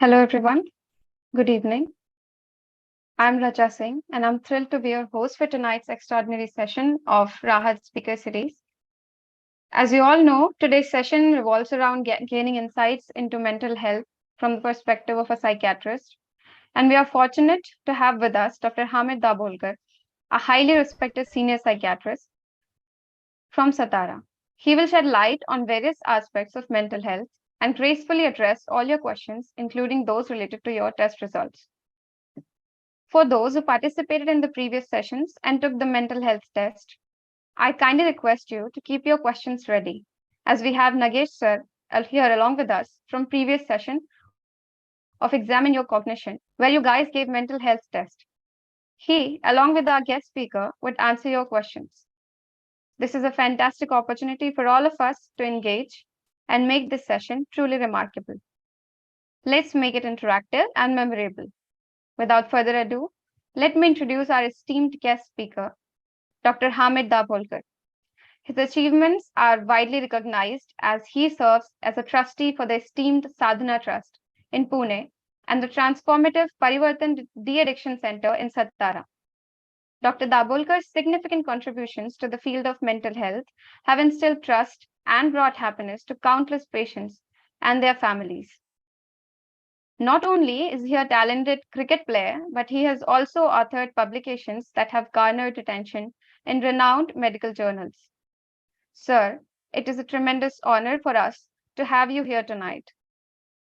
Hello, everyone. Good evening. I'm Raja Singh, and I'm thrilled to be your host for tonight's extraordinary session of Raahat Speaker Series. As you all know, today's session revolves around gaining insights into mental health from the perspective of a psychiatrist. And we are fortunate to have with us Dr. Hamid Dabholkar, a highly respected senior psychiatrist from Satara. He will shed light on various aspects of mental health and gracefully address all your questions, including those related to your test results. For those who participated in the previous sessions and took the mental health test, I kindly request you to keep your questions ready, as we have Nagesh sir here along with us from previous session of Examine Your Cognition, where you guys gave mental health test. He, along with our guest speaker, would answer your questions. This is a fantastic opportunity for all of us to engage and make this session truly remarkable. Let's make it interactive and memorable. Without further ado, let me introduce our esteemed guest speaker, Dr. Hamid Dabholkar. His achievements are widely recognized as he serves as a trustee for the esteemed Sadhana Trust in Pune and the transformative Parivartan De-Addiction Center in Satara. Dr. Dabholkar's significant contributions to the field of mental health have instilled trust and brought happiness to countless patients and their families. Not only is he a talented cricket player, but he has also authored publications that have garnered attention in renowned medical journals. Sir, it is a tremendous honor for us to have you here tonight.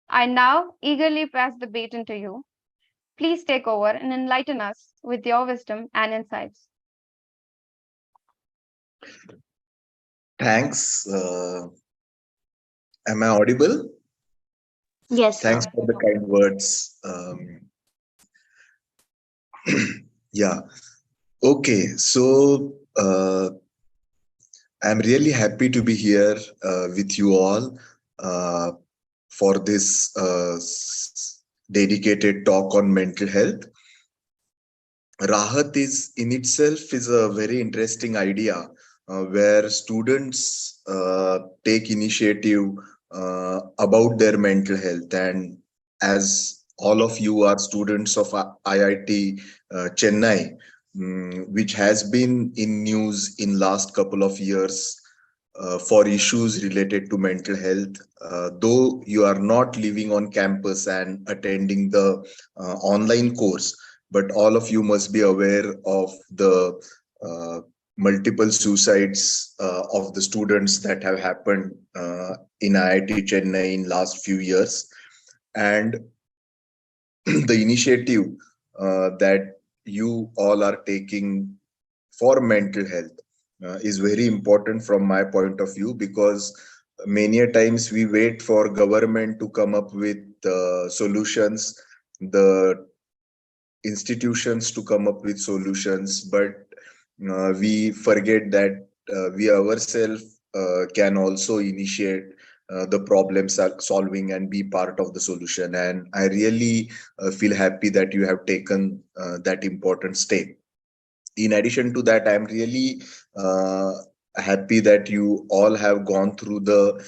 I now eagerly pass the baton to you. Please take over and enlighten us with your wisdom and insights. Thanks. Am I audible? Yes, Thanks sir. for the kind words. Yeah. Okay. So I'm really happy to be here with you all for this dedicated talk on mental health. Raahat is in itself is a very interesting idea where students take initiative about their mental health, and as all of you are students of IIT Chennai, which has been in news in last couple of years for issues related to mental health, though you are not living on campus and attending the online course, but all of you must be aware of the multiple suicides of the students that have happened in IIT Chennai in last few years. And the initiative that you all are taking for mental health is very important from my point of view, because many a times we wait for government to come up with solutions, the institutions to come up with solutions, but we forget that we ourselves can also initiate the problem solving and be part of the solution. And I really feel happy that you have taken that important step. In addition to that, I'm really happy that you all have gone through the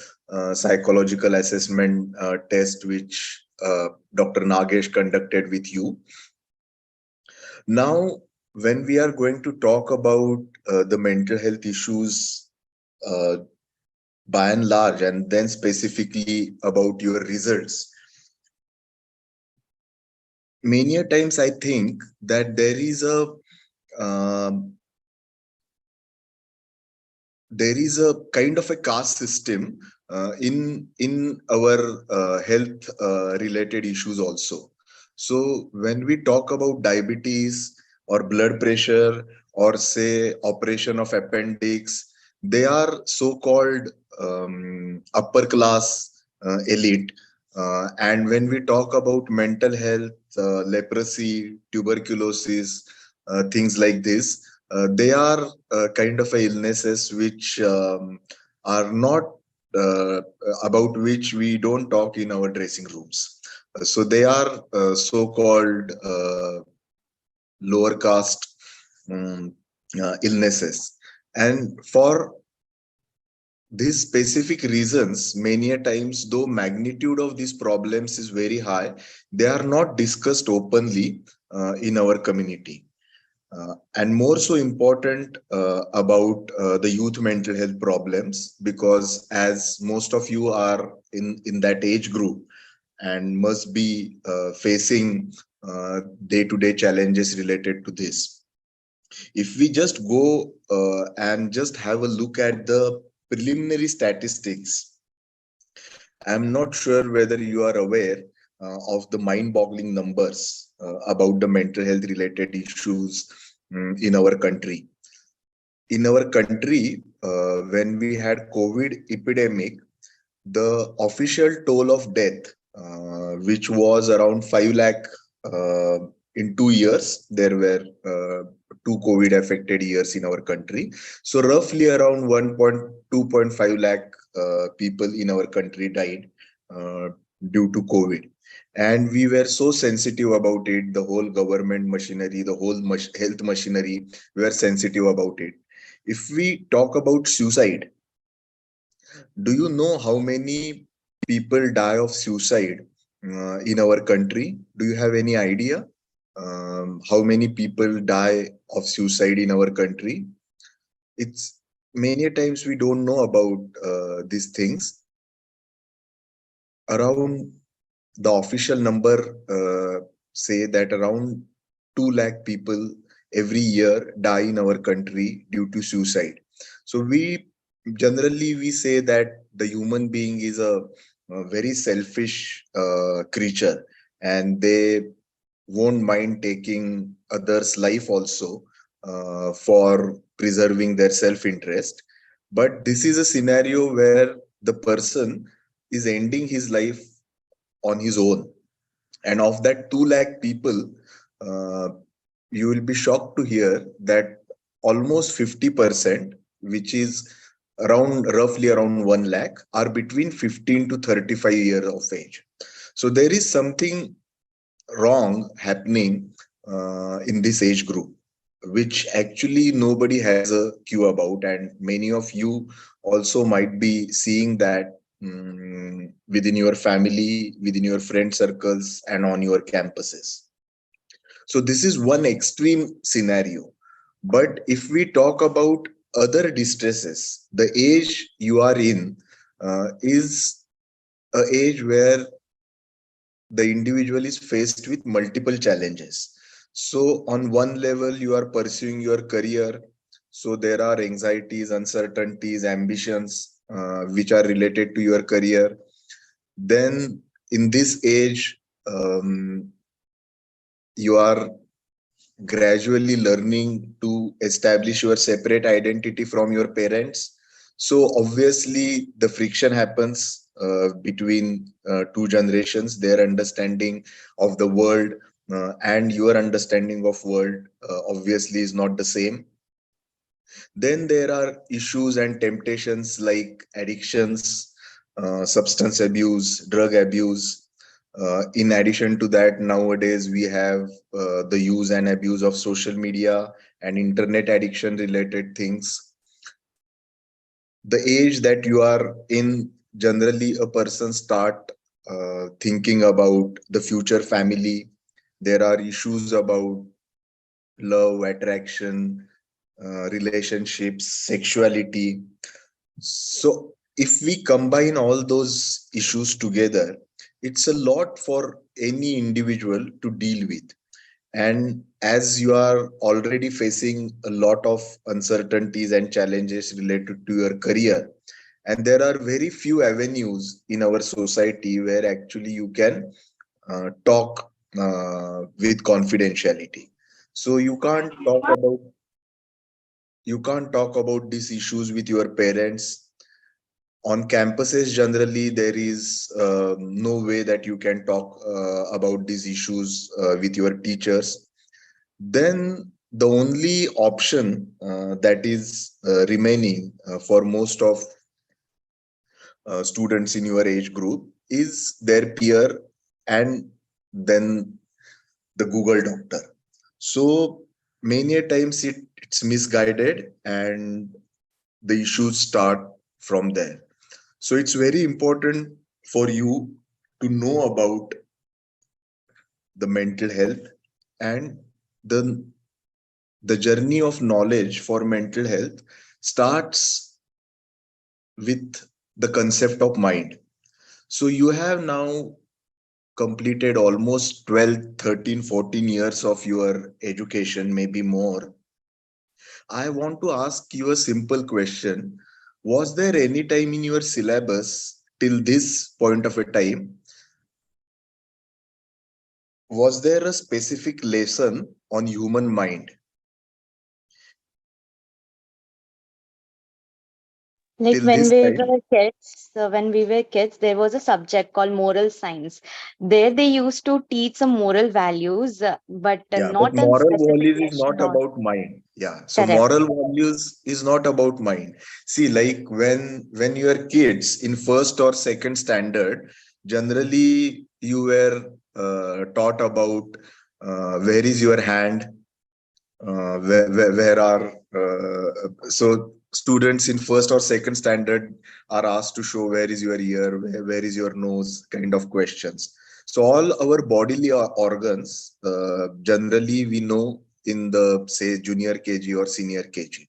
psychological assessment test which Dr. Nagesh conducted with you. Now, when we are going to talk about the mental health issues uh, by and large, and then specifically about your results, many a times I think that um, there is a kind of a caste system in our health related issues also. So when we talk about diabetes or blood pressure or say operation of appendix, they are so-called upper class elite. And when we talk about mental health, leprosy, tuberculosis, things like this, they are kind of illnesses which are not uh, about which we don't talk in our dressing rooms. So they are so-called lower caste illnesses. And for these specific reasons, many a times, though magnitude of these problems is very high, they are not discussed openly in our community. And more so important about the youth mental health problems, because as most of you are in that age group and must be facing day-to-day challenges related to this. If we just go and just have a look at the preliminary statistics, I'm not sure whether you are aware of the mind-boggling numbers about the mental health related issues in our country. In our country, when we had COVID epidemic, the official toll of death, which was around 5 lakh uh, in 2 years, there were two COVID affected years in our country. So roughly around 1.2.5 lakh people in our country died uh, due to COVID. And we were so sensitive about it, the whole government machinery, the whole health machinery, we were sensitive about it. If we talk about suicide, do you know how many people die of suicide in our country? Do you have any idea how many people die of suicide in our country? It's many times we don't know about these things. Around the official number say that around 2 lakh people every year die in our country due to suicide. So we generally we say that the human being is a very selfish creature, and they won't mind taking others life also for preserving their self interest. But this is a scenario where the person is ending his life on his own. And of that 2 lakh people, uh, you will be shocked to hear that almost 50%, which is around roughly around 1 lakh, are between 15 to 35 years of age. So there is something wrong happening in this age group, which actually nobody has a clue about. And many of you also might be seeing that within your family, within your friend circles, and on your campuses. So this is one extreme scenario. But if we talk about other distresses, the age you are in is a age where the individual is faced with multiple challenges. So on one level, you are pursuing your career. So there are anxieties, uncertainties, ambitions which are related to your career. Then in this age, you are gradually learning to establish your separate identity from your parents. So obviously the friction happens between two generations. Their understanding of the world and your understanding of world obviously is not the same. Then there are issues and temptations like addictions, substance abuse, drug abuse. In addition to that, nowadays we have the use and abuse of social media and internet addiction related things. The age that you are in, generally a person start thinking about the future family. There are issues about love, attraction, relationships, sexuality. So if we combine all those issues together, it's a lot for any individual to deal with. And as you are already facing a lot of uncertainties and challenges related to your career, and there are very few avenues in our society where actually you can talk with confidentiality. So you can't talk about these issues with your parents. On campuses generally there is no way that you can talk about these issues with your teachers. Then the only option that is remaining for most of students in your age group is their peer, and then the Google doctor. So many a times it's misguided, and the issues start from there. So it's very important for you to know about the mental health, and the the journey of knowledge for mental health starts with the concept of mind. So you have now completed almost 12, 13, 14 years of your education, maybe more. I want to ask you a simple question. Was there any time in your syllabus till this point of a time, was there a specific lesson on human mind Like till this time? when we were kids, there was a subject called moral science. There they used to teach some moral values, but Yeah, but not a moral specific values is lesson not on. about mind. Yeah, so Correct. moral values is not about mind. See, like when you are kids in first or second standard, generally you were taught about where is your hand, where are so students in first or second standard are asked to show where is your ear, where is your nose, kind of questions. So all our bodily organs, generally we know in the say junior kg or senior kg.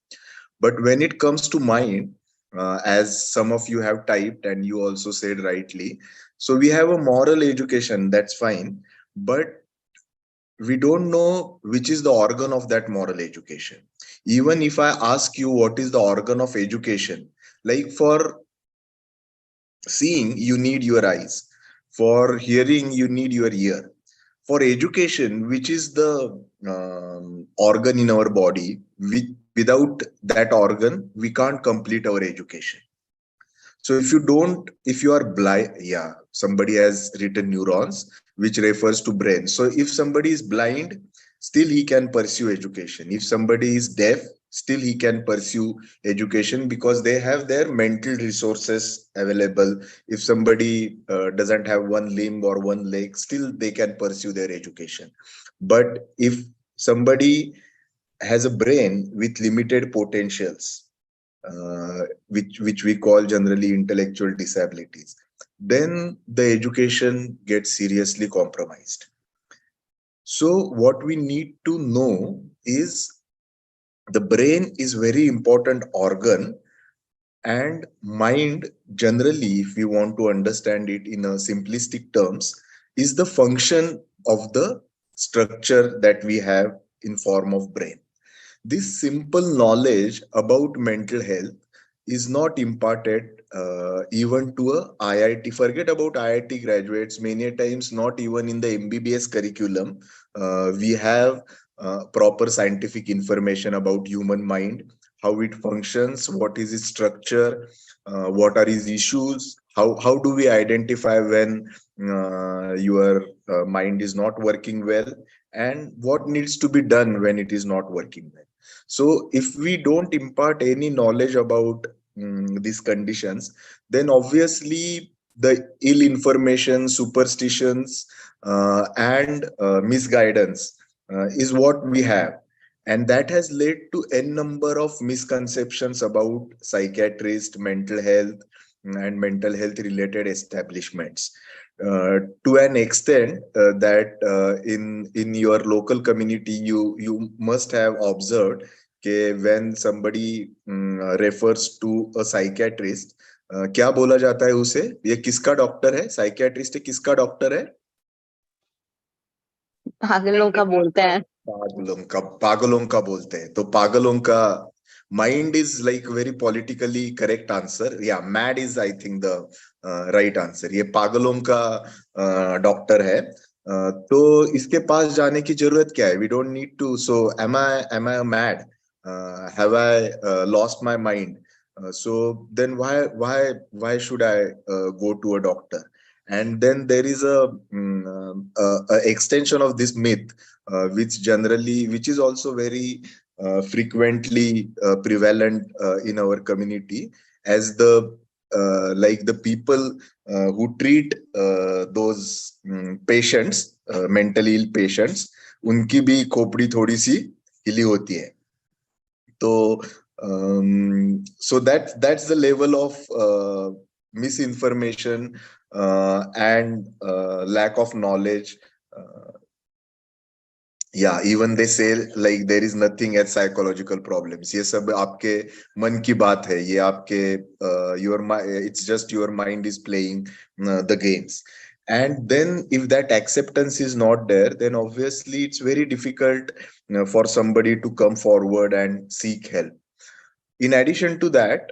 But when it comes to mind, as some of you have typed and you also said rightly, so we have a moral education, that's fine, but we don't know which is the organ of that moral education. Even if I ask you what is the organ of education, like for seeing you need your eyes, for hearing you need your ear, for education which is the organ in our body, without that organ we can't complete our education. So if you are blind, yeah, somebody has written neurons, which refers to brain. So if somebody is blind, still he can pursue education. If somebody is deaf, still he can pursue education because they have their mental resources available. If somebody doesn't have one limb or one leg, still they can pursue their education. But if somebody has a brain with limited potentials, which we call generally intellectual disabilities, then the education gets seriously compromised. So what we need to know is the brain is very important organ, and mind generally, if we want to understand it in a simplistic terms, is the function of the structure that we have in form of brain. This simple knowledge about mental health is not imparted even to a IIT. Forget about IIT graduates. Many times, not even in the MBBS curriculum, we have proper scientific information about human mind, how it functions, what is its structure, what are its issues, how do we identify when your mind is not working well, and what needs to be done when it is not working well. So if we don't impart any knowledge about these conditions, then obviously the ill information, superstitions, and misguidance is what we have. And that has led to n number of misconceptions about psychiatrist, mental health, and mental health related establishments. To an extent that in your local community, you must have observed when somebody refers to a psychiatrist, क्या बोला जाता है उसे, ये किसका doctor है, psychiatrist है, किसका डॉक्टर है? पागलों का बोलते हैं. पागलों का बोलते हैं. तो पागलों का mind is like very politically correct answer. Yeah, mad is I think the right answer. ये पागलों का डॉक्टर है. तो इसके पास जाने की जरूरत क्या है? We don't need to. So am I mad? Have I lost my mind? So then why should I go to a doctor? And then there is a extension of this myth, which is also very frequently prevalent in our community, as the like the people who treat those patients, mentally ill patients, उनकी भी खोपड़ी थोड़ी सी हिली होती है. तो So that's the level of misinformation and lack of knowledge. Uh, yeah, even they say like there is nothing as psychological problems. ये सब आपके मन की बात है. ये आपके it's just your mind is playing the games. And then if that acceptance is not there, then obviously it's very difficult for somebody to come forward and seek help. In addition to that,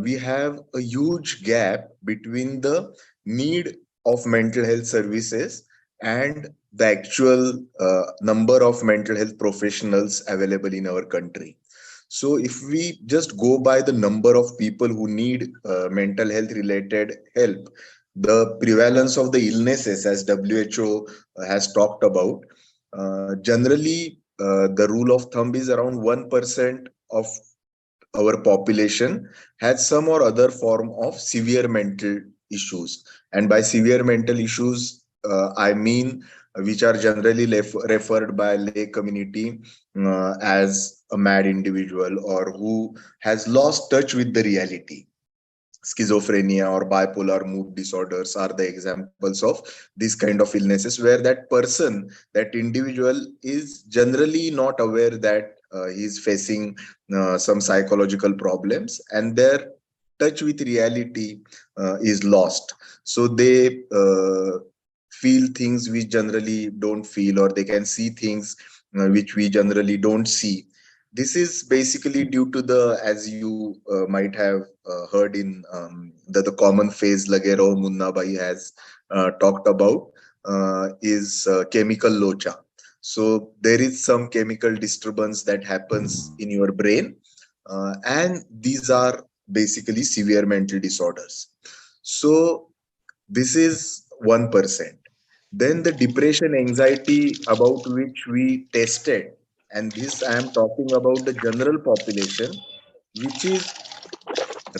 we have a huge gap between the need of mental health services and the actual number of mental health professionals available in our country. So, if we just go by the number of people who need mental health related help, the prevalence of the illnesses, as WHO has talked about, generally the rule of thumb is around 1% of our population has some or other form of severe mental issues. And by severe mental issues, I mean which are generally referred by lay community as a mad individual or who has lost touch with the reality. Schizophrenia or bipolar mood disorders are the examples of these kind of illnesses where that person, that individual is generally not aware that he is facing some psychological problems, and their touch with reality is lost. So they feel things we generally don't feel, or they can see things which we generally don't see. This is basically due to the, as you might have heard in the common phase Lagero Munna Bhai has talked about, is chemical locha. So there is some chemical disturbance that happens in your brain, and these are basically severe mental disorders. So this is 1%. Then the depression, anxiety about which we tested, and this I am talking about the general population, which is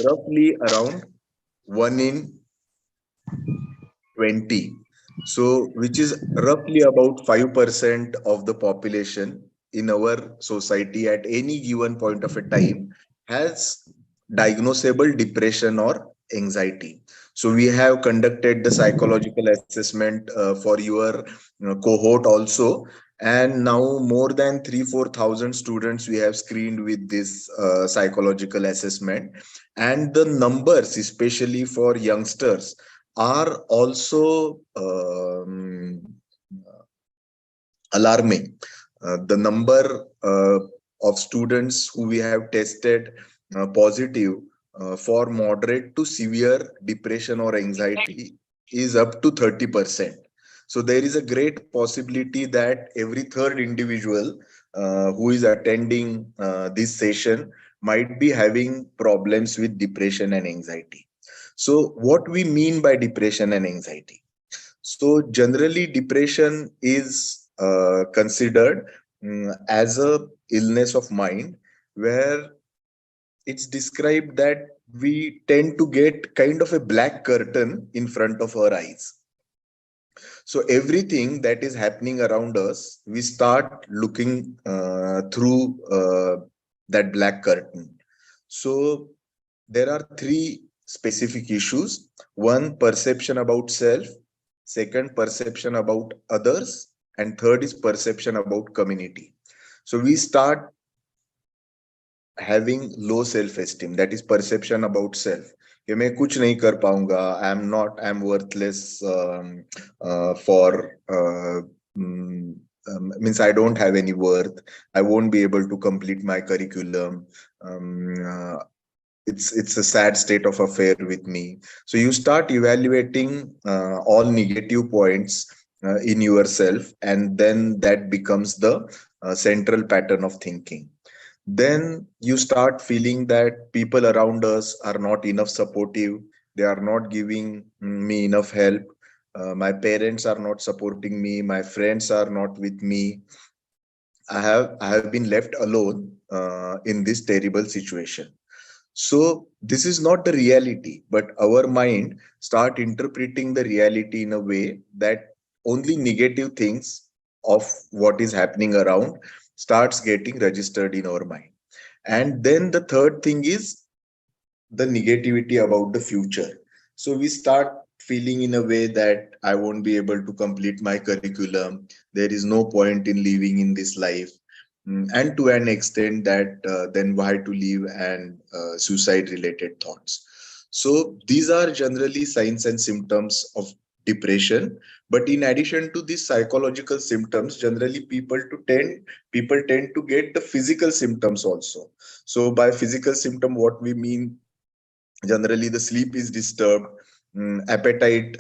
roughly around 1 in 20. So, which is roughly about 5% of the population in our society at any given point of a time has diagnosable depression or anxiety. So, we have conducted the psychological assessment for your cohort also. And now more than 3-4 thousand students we have screened with this psychological assessment, and the numbers, especially for youngsters, are also alarming. The number of students who we have tested positive for moderate to severe depression or anxiety is up to 30%. So there is a great possibility that every third individual who is attending this session might be having problems with depression and anxiety. So what we mean by depression and anxiety? So generally, depression is considered as a illness of mind, where it's described that we tend to get kind of a black curtain in front of our eyes. So everything that is happening around us, we start looking through that black curtain. So there are three specific issues. One, perception about self. Second, perception about others. And third is perception about community. So we start having low self-esteem, that is perception about self. कि मैं कुछ नहीं कर पाऊंगा, I am worthless for means I don't have any worth, I won't be able to complete my curriculum. It's a sad state of affair with me. So you start evaluating all negative points in yourself, and then that becomes the central pattern of thinking. Then you start feeling that people around us are not enough supportive, they are not giving me enough help, my parents are not supporting me, my friends are not with me, I have been left alone in this terrible situation. So this is not the reality, but our mind start interpreting the reality in a way that only negative things of what is happening around starts getting registered in our mind. And then the third thing is the negativity about the future. So we start feeling in a way that I won't be able to complete my curriculum. There is no point in living in this life. And to an extent that then why to live, and suicide related thoughts. So these are generally signs and symptoms of depression. But in addition to these psychological symptoms, generally people tend to get the physical symptoms also. So by physical symptom, what we mean, generally the sleep is disturbed, appetite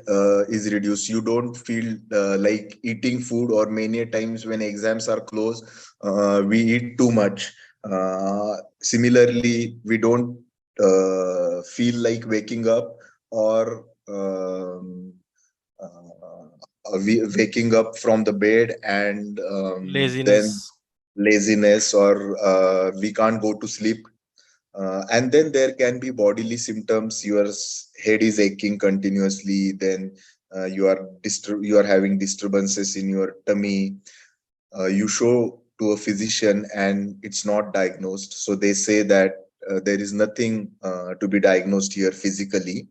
is reduced, you don't feel like eating food, or many a times when exams are close, we eat too much. Similarly, we don't feel like waking up, or waking up from the bed, and then Laziness. laziness, or we can't go to sleep. And then there can be bodily symptoms. Your head is aching continuously. Then you are having disturbances in your tummy. You show to a physician and it's not diagnosed. So they say that there is nothing to be diagnosed here physically.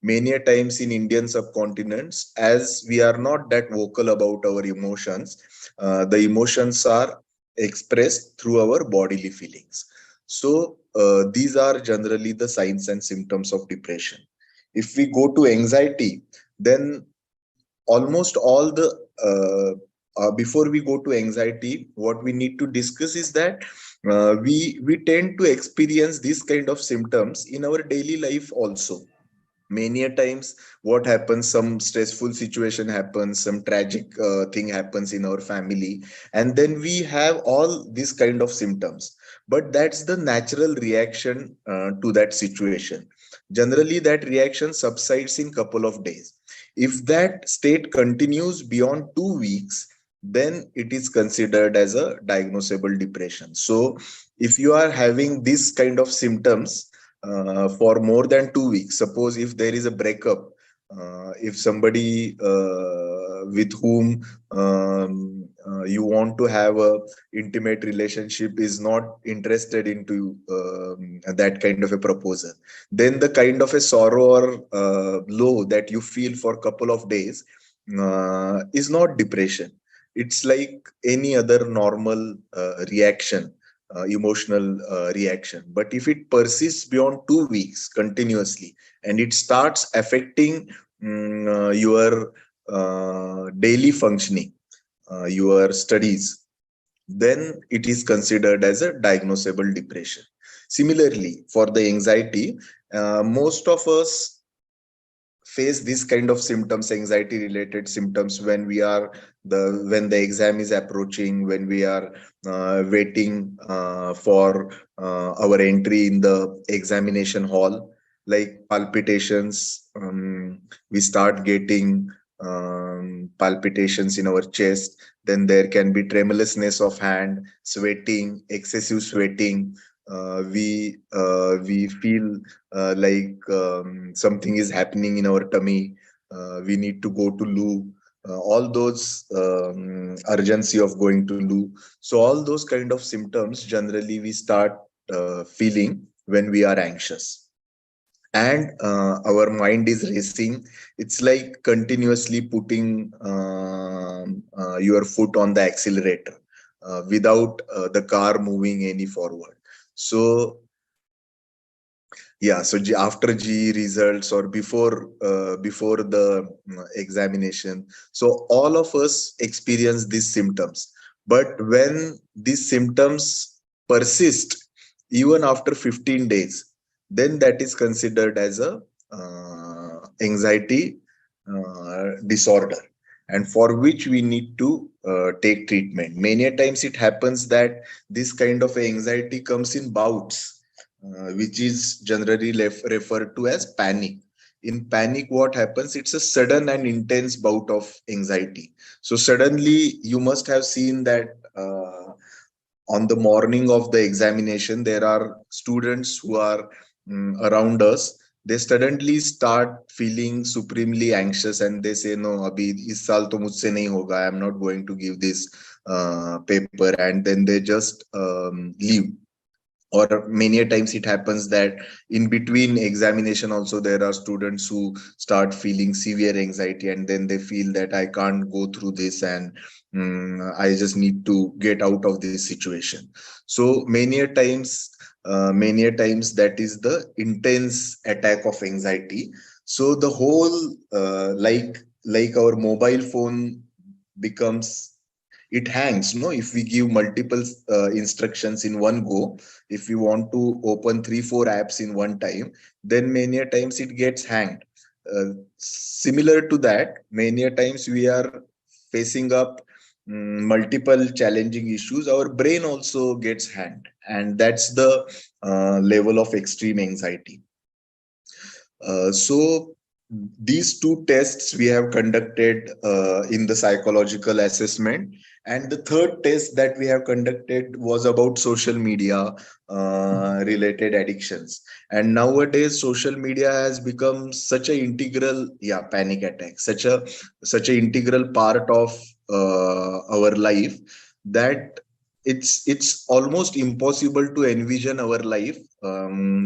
Many a times in Indian subcontinents, as we are not that vocal about our emotions, the emotions are expressed through our bodily feelings. So these are generally the signs and symptoms of depression. If we go to anxiety, then almost all the before we go to anxiety, what we need to discuss is that we tend to experience this kind of symptoms in our daily life also. Many a times what happens, some stressful situation happens, some tragic thing happens in our family, and then we have all these kind of symptoms. But that's the natural reaction to that situation. Generally that reaction subsides in couple of days. If that state continues beyond 2 weeks, then it is considered as a diagnosable depression. So if you are having this kind of symptoms for more than 2 weeks. Suppose if there is a breakup, if somebody with whom you want to have a intimate relationship is not interested into that kind of a proposal, then the kind of a sorrow or low that you feel for a couple of days is not depression. It's like any other normal reaction, emotional reaction. But if it persists beyond 2 weeks continuously, and it starts affecting your daily functioning, your studies, then it is considered as a diagnosable depression. Similarly, for the anxiety, most of us face this kind of symptoms, anxiety related symptoms, when the exam is approaching, when we are waiting for our entry in the examination hall, like palpitations. We start getting palpitations in our chest. Then there can be tremulousness of hand, sweating, excessive sweating. We feel like something is happening in our tummy. We need to go to loo. All those urgency of going to loo. So all those kind of symptoms generally we start feeling when we are anxious, and our mind is racing. It's like continuously putting your foot on the accelerator without the car moving any forward. So yeah, so after GE results, or before the examination, so all of us experience these symptoms. But when these symptoms persist even after 15 days, then that is considered as a anxiety disorder, and for which we need to take treatment. Many a times it happens that this kind of anxiety comes in bouts, which is generally referred to as panic. In panic, what happens? It's a sudden and intense bout of anxiety. So suddenly, you must have seen that on the morning of the examination, there are students who are around us. They suddenly start feeling supremely anxious, and they say, "No, abhi is saal to mujhse nahi hoga. I am not going to give this paper," and then they just leave. or many a times it happens that in between examination also there are students who start feeling severe anxiety, and then they feel that I can't go through this, and I just need to get out of this situation. So many a times that is the intense attack of anxiety. So the whole like our mobile phone becomes, it hangs, no, if we give multiple instructions in one go. If you want to open 3 4 apps in one time, then many a times it gets hanged. Similar to that, many a times we are facing up multiple challenging issues, our brain also gets hanged, and that's the level of extreme anxiety. So these two tests we have conducted in the psychological assessment, and the third test that we have conducted was about social media related addictions. And nowadays social media has become such a integral, yeah, panic attack, such a integral part of our life, that it's almost impossible to envision our life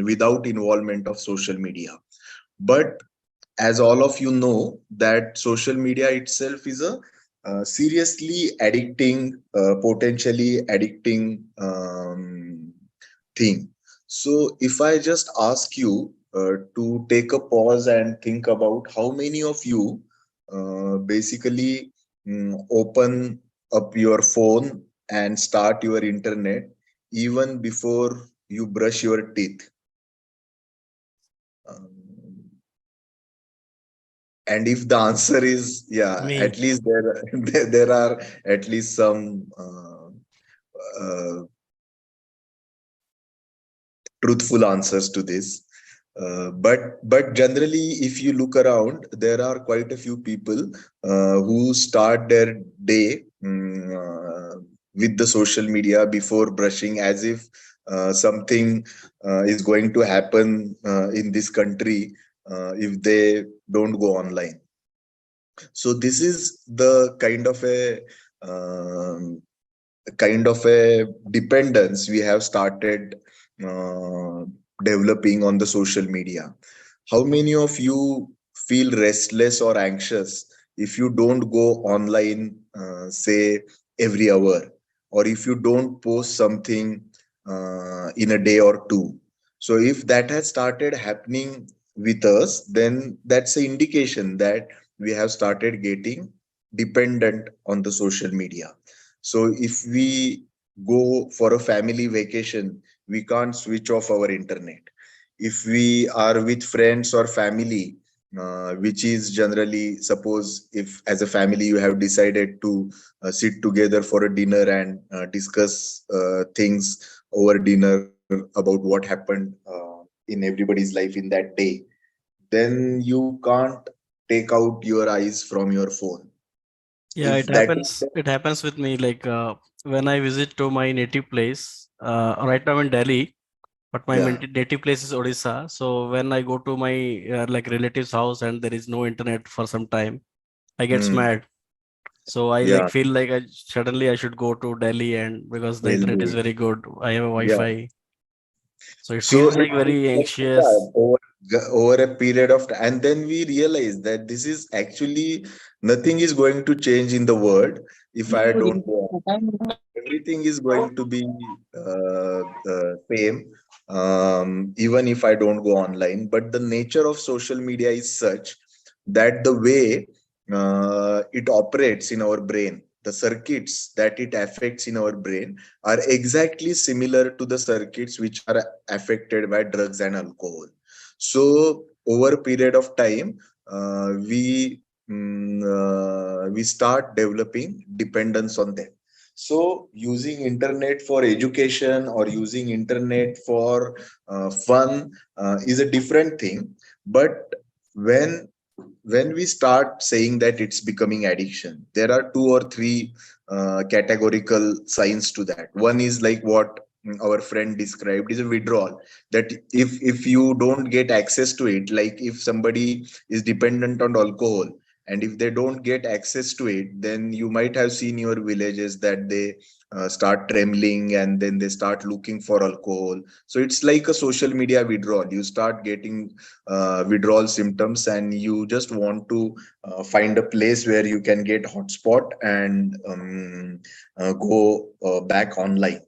without involvement of social media. But as all of you know, that social media itself is a seriously addicting, potentially addicting thing. So if I just ask you to take a pause and think about how many of you basically open up your phone and start your internet even before you brush your teeth. Um, And if the answer is yeah, Me. at least there are at least some uh, truthful answers to this. But generally, if you look around, there are quite a few people who start their day with the social media before brushing, as if something is going to happen in this country if they don't go online. So this is the kind of a dependence we have started uh, developing on the social media. How many of you feel restless or anxious if you don't go online, say every hour, or if you don't post something in a day or two? So if that has started happening with us, then that's an indication that we have started getting dependent on the social media. So if we go for a family vacation, we can't switch off our internet. If we are with friends or family, which is generally, suppose if as a family you have decided to sit together for a dinner and discuss things over dinner about what happened in everybody's life in that day, then you can't take out your eyes from your phone. Yeah, If it that happens. is It happens with me. Like when I visit to my native place. Right now I'm in Delhi, but my yeah. native place is Odisha. So when I go to my like relative's house and there is no internet for some time, I get Hmm. mad. So I Yeah, like feel like I suddenly I should go to Delhi, and because the internet is Delhi. very good, I have a Yeah. Wi-Fi. So it So feels it like is very like that anxious. over a period of time, and then we realize that this is actually nothing is going to change in the world if I don't go on. Everything is going to be same, even if I don't go online. But the nature of social media is such that the way it operates in our brain, the circuits that it affects in our brain are exactly similar to the circuits which are affected by drugs and alcohol. So over a period of time, we start developing dependence on them. So using internet for education or using internet for fun is a different thing. But when when we start saying that it's becoming addiction, there are two or three categorical signs to that. One is like what our friend described, is a withdrawal. That if you don't get access to it, like if somebody is dependent on alcohol, and if they don't get access to it, then you might have seen your villages that they start trembling, and then they start looking for alcohol. So it's like a social media withdrawal. You start getting withdrawal symptoms, and you just want to find a place where you can get hotspot and go back online.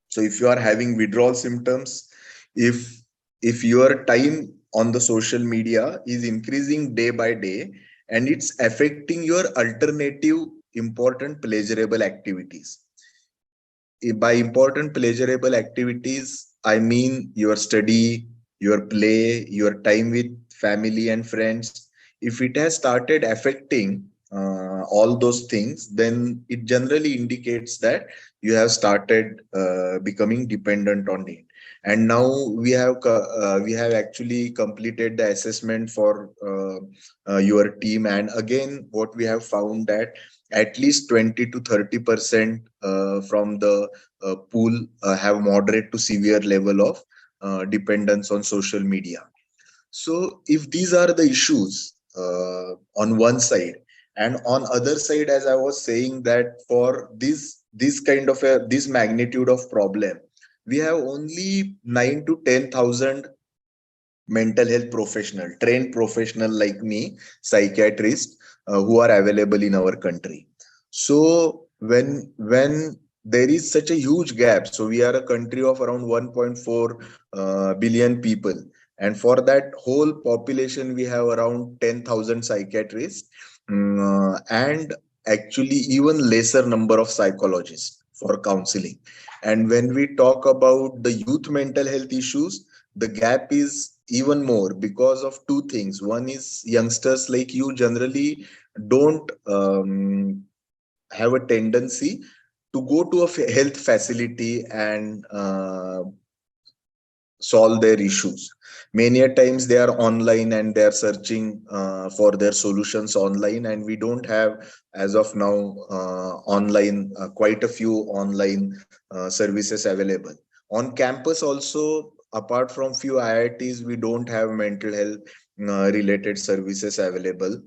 So if you are having withdrawal symptoms, if your time on the social media is increasing day by day, and it's affecting your alternative important pleasurable activities. By important pleasurable activities, I mean your study, your play, your time with family and friends. If it has started affecting all those things, then it generally indicates that you have started becoming dependent on it. And now we have actually completed the assessment for your team, and again what we have found that at least 20 to 30% from the pool have moderate to severe level of dependence on social media. So if these are the issues on one side, and on other side, as I was saying, that for this kind of this magnitude of problem, we have only 9 to 10,000 mental health professional, trained professional like me, psychiatrists, who are available in our country. So when there is such a huge gap, so we are a country of around 1.4 billion people, and for that whole population we have around 10,000 psychiatrists, and actually even lesser number of psychologists for counseling. And when we talk about the youth mental health issues, the gap is even more because of two things. One is youngsters like you generally don't have a tendency to go to a health facility and solve their issues. Many a times they are online and they are searching for their solutions online, and we don't have as of now online quite a few online services available. On campus also, apart from few IITs, we don't have mental health related services available.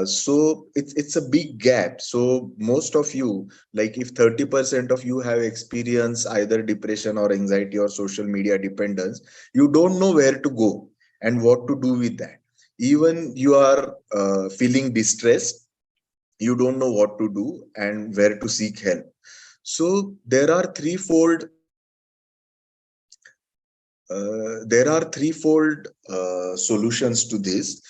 So it's a big gap. So most of you, like if 30% of you have experienced either depression or anxiety or social media dependence, you don't know where to go and what to do with that. Even you are feeling distressed, you don't know what to do and where to seek help. So there are threefold solutions to this,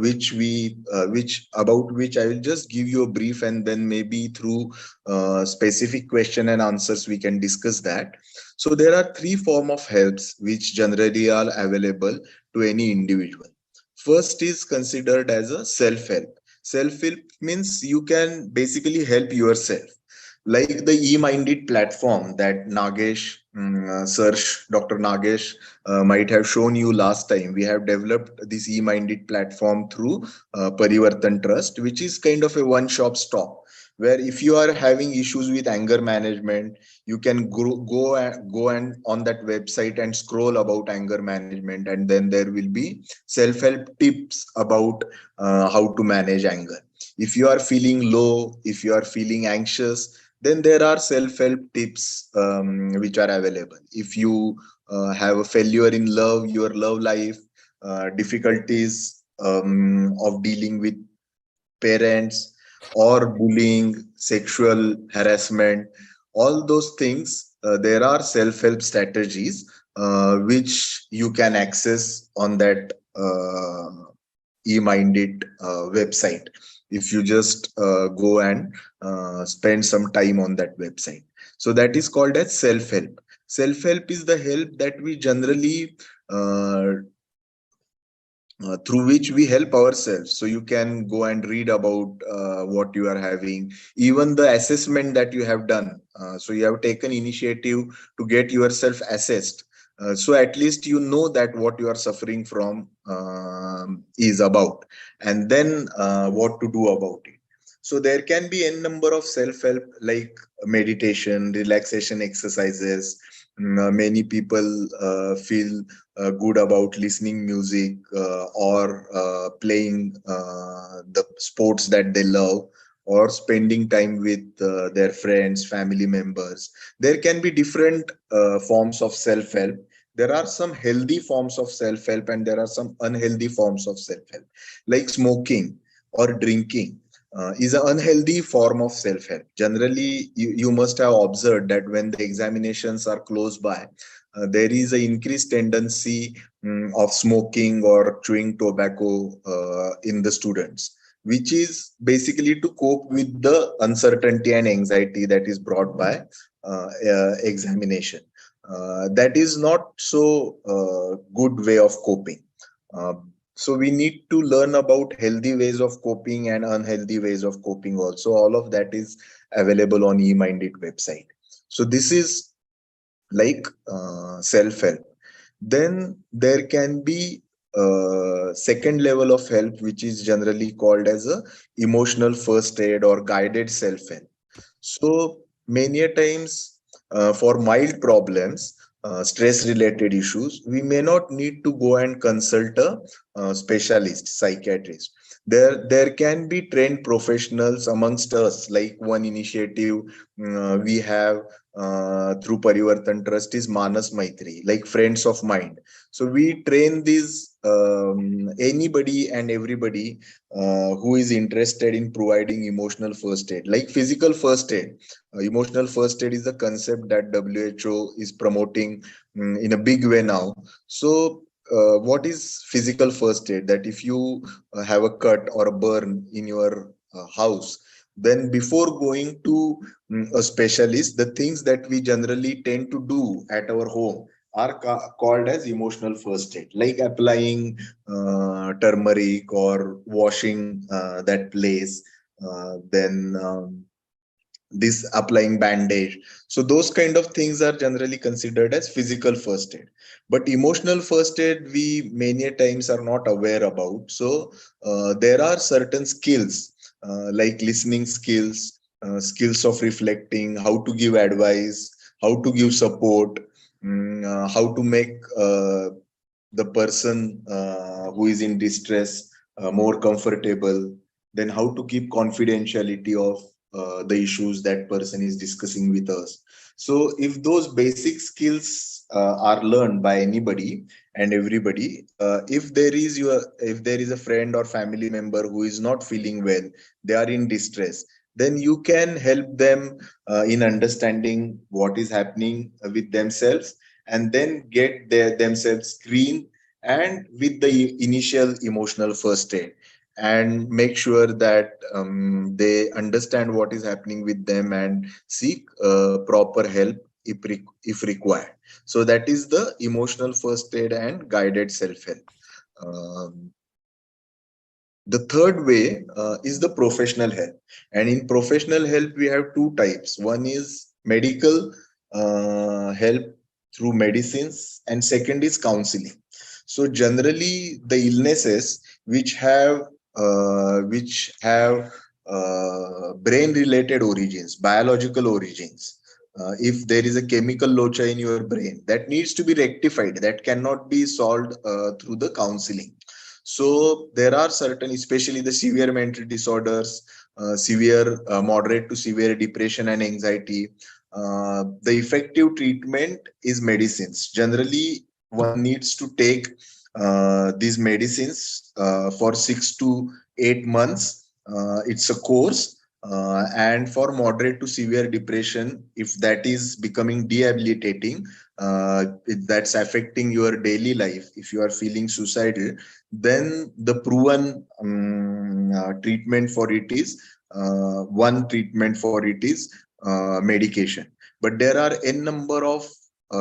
which I will just give you a brief, and then maybe through specific question and answers we can discuss that. So there are three form of helps which generally are available to any individual. First is considered as a self-help. Self-help means you can basically help yourself, like the e-minded platform that Nagesh, Dr. Nagesh might have shown you last time. We have developed this e-minded platform through Parivartan Trust, which is kind of a one-shop stop, where if you are having issues with anger management, you can go and on that website and scroll about anger management, and then there will be self-help tips about how to manage anger. If you are feeling low, if you are feeling anxious, then there are self-help tips which are available. If you have a failure in love, your love life, difficulties of dealing with parents, or bullying, sexual harassment, all those things, there are self-help strategies which you can access on that e-minded website, if you just go and spend some time on that website. So that is called as self-help. Self-help is the help that we generally through which we help ourselves. So you can go and read about what you are having, even the assessment that you have done. So you have taken initiative to get yourself assessed. So at least you know that what you are suffering from is about, and then what to do about it. So there can be n number of self-help, like meditation, relaxation exercises. Many people feel good about listening music or playing the sports that they love, or spending time with their friends, family members. There can be different forms of self-help. There are some healthy forms of self-help and there are some unhealthy forms of self-help, like smoking or drinking. Is an unhealthy form of self-help. Generally, you must have observed that when the examinations are close by, there is an increased tendency of smoking or chewing tobacco in the students, which is basically to cope with the uncertainty and anxiety that is brought by examination. That is not so good way of coping. Uh, so we need to learn about healthy ways of coping and unhealthy ways of coping also. All of that is available on eMinded website. So this is like self-help. Then there can be second level of help, which is generally called as a emotional first aid or guided self-help. So many a times for mild problems, stress related issues, we may not need to go and consult a specialist, psychiatrist. There can be trained professionals amongst us, like one initiative we have through Parivartan Trust is Manas Maitri, like friends of mind. So we train these anybody and everybody who is interested in providing emotional first aid, like physical first aid. Emotional first aid is the concept that WHO is promoting in a big way now. So what is physical first aid? That if you have a cut or a burn in your house, then before going to a specialist, the things that we generally tend to do at our home are called as emotional first aid, like applying turmeric or washing that place, then this applying bandage. So those kind of things are generally considered as physical first aid. But emotional first aid, we many times are not aware about. So there are certain skills like listening skills, skills of reflecting, how to give advice, how to give support, how to make the person who is in distress more comfortable, then how to keep confidentiality of the issues that person is discussing with us. So if those basic skills are learned by anybody and everybody, if there is a friend or family member who is not feeling well, they are in distress, then you can help them in understanding what is happening with themselves, and then get themselves screened and with the initial emotional first aid, and make sure that they understand what is happening with them and seek proper help if required. So that is the emotional first aid and guided self-help. Um, the third way is the professional help. And in professional help, we have two types. One is medical help through medicines, and second is counseling. So generally, the illnesses which have brain-related origins, biological origins. If there is a chemical locha in your brain that needs to be rectified, that cannot be solved through the counseling. So there are certain, especially the severe mental disorders, moderate to severe depression and anxiety. The effective treatment is medicines. Generally, one needs to take these medicines for 6 to 8 months. It's a course. And for moderate to severe depression, if that is becoming debilitating, that's affecting your daily life, if you are feeling suicidal, then the proven treatment for it is one treatment for it is medication. But there are n number of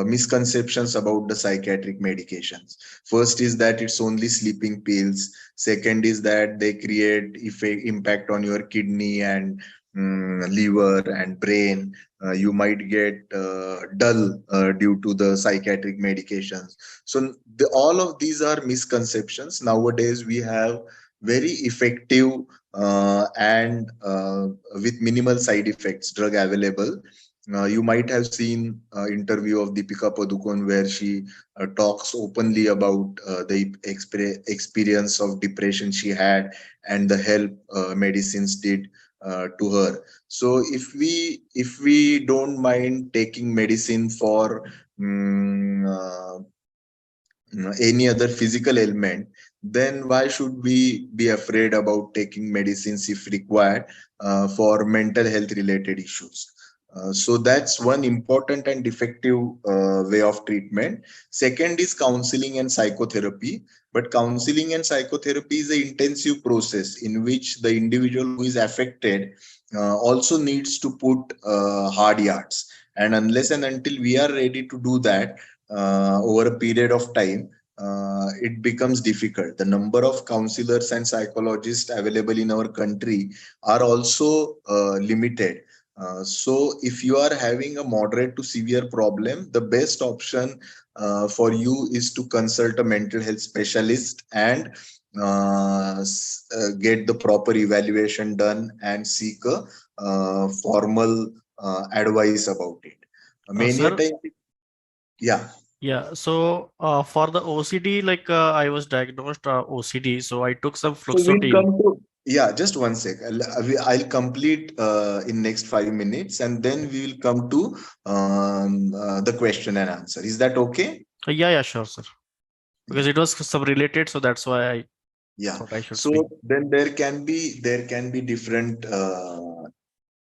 misconceptions about the psychiatric medications. First is that it's only sleeping pills. Second is that they create impact on your kidney and liver and brain. You might get dull due to the psychiatric medications. So all of these are misconceptions. Nowadays, we have very effective and with minimal side effects drug available. You might have seen interview of Deepika Padukone where she talks openly about the experience of depression she had and the help medicines did to her. So if we don't mind taking medicine for any other physical ailment, then why should we be afraid about taking medicines if required for mental health related issues? So that's one important and effective way of treatment. Second is counseling and psychotherapy. But counseling and psychotherapy is an intensive process in which the individual who is affected also needs to put hard yards. And unless and until we are ready to do that over a period of time, it becomes difficult. The number of counselors and psychologists available in our country are also limited. So, if you are having a moderate to severe problem, the best option for you is to consult a mental health specialist and get the proper evaluation done and seek a formal advice about it. Many a Sir, time, yeah. yeah. So for the OCD, like I was diagnosed OCD, so I took some So we'll fluoxetine. come to, yeah, just one sec. I'll complete in next 5 minutes, and then we will come to the question and answer. Is that okay? Yeah, yeah, sure, sir. Because Yeah. it was some related, so that's why I Yeah. thought I should So speak. then there can be different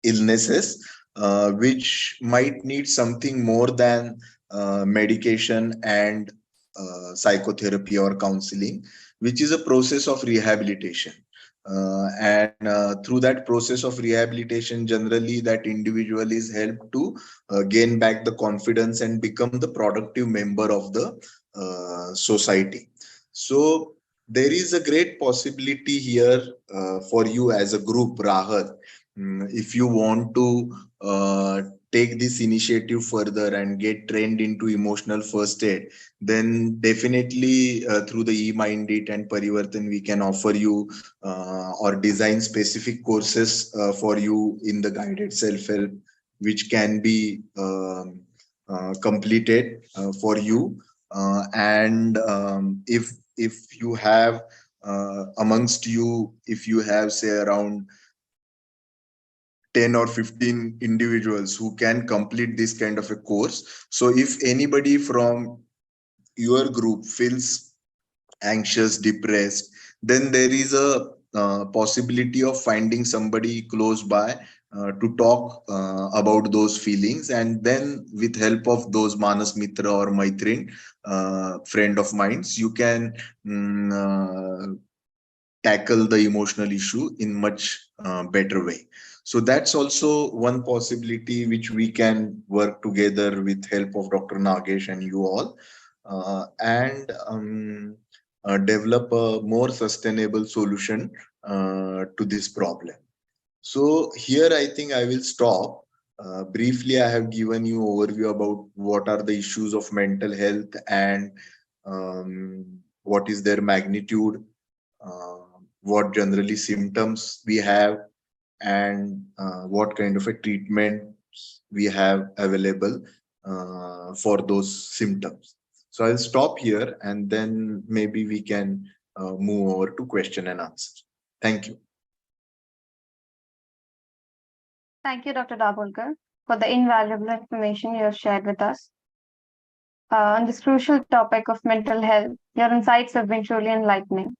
illnesses which might need something more than medication and psychotherapy or counseling, which is a process of rehabilitation. And through that process of rehabilitation, generally that individual is helped to gain back the confidence and become the productive member of the society. So there is a great possibility here for you as a group, Rahat. If you want to take this initiative further and get trained into emotional first aid, then definitely through the e-mindit and Parivartan, we can offer you or design specific courses for you in the guided self-help, which can be completed for you. And if you have amongst you, if you have say around 10 or 15 individuals who can complete this kind of a course. So if anybody from your group feels anxious, depressed, then there is a possibility of finding somebody close by to talk about those feelings, and then with help of those Manas Mitra or Maitrin, friend of mine, you can tackle the emotional issue in much better way. So that's also one possibility which we can work together with help of Dr. Nagesh and you all, and develop a more sustainable solution to this problem. So here I think I will stop. Briefly, I have given you overview about what are the issues of mental health and what is their magnitude, what generally symptoms we have, and what kind of a treatment we have available for those symptoms. So I'll stop here and then maybe we can move over to question and answer. Thank you. Thank you, Dr. Dabholkar, for the invaluable information you have shared with us. On this crucial topic of mental health, your insights have been truly enlightening.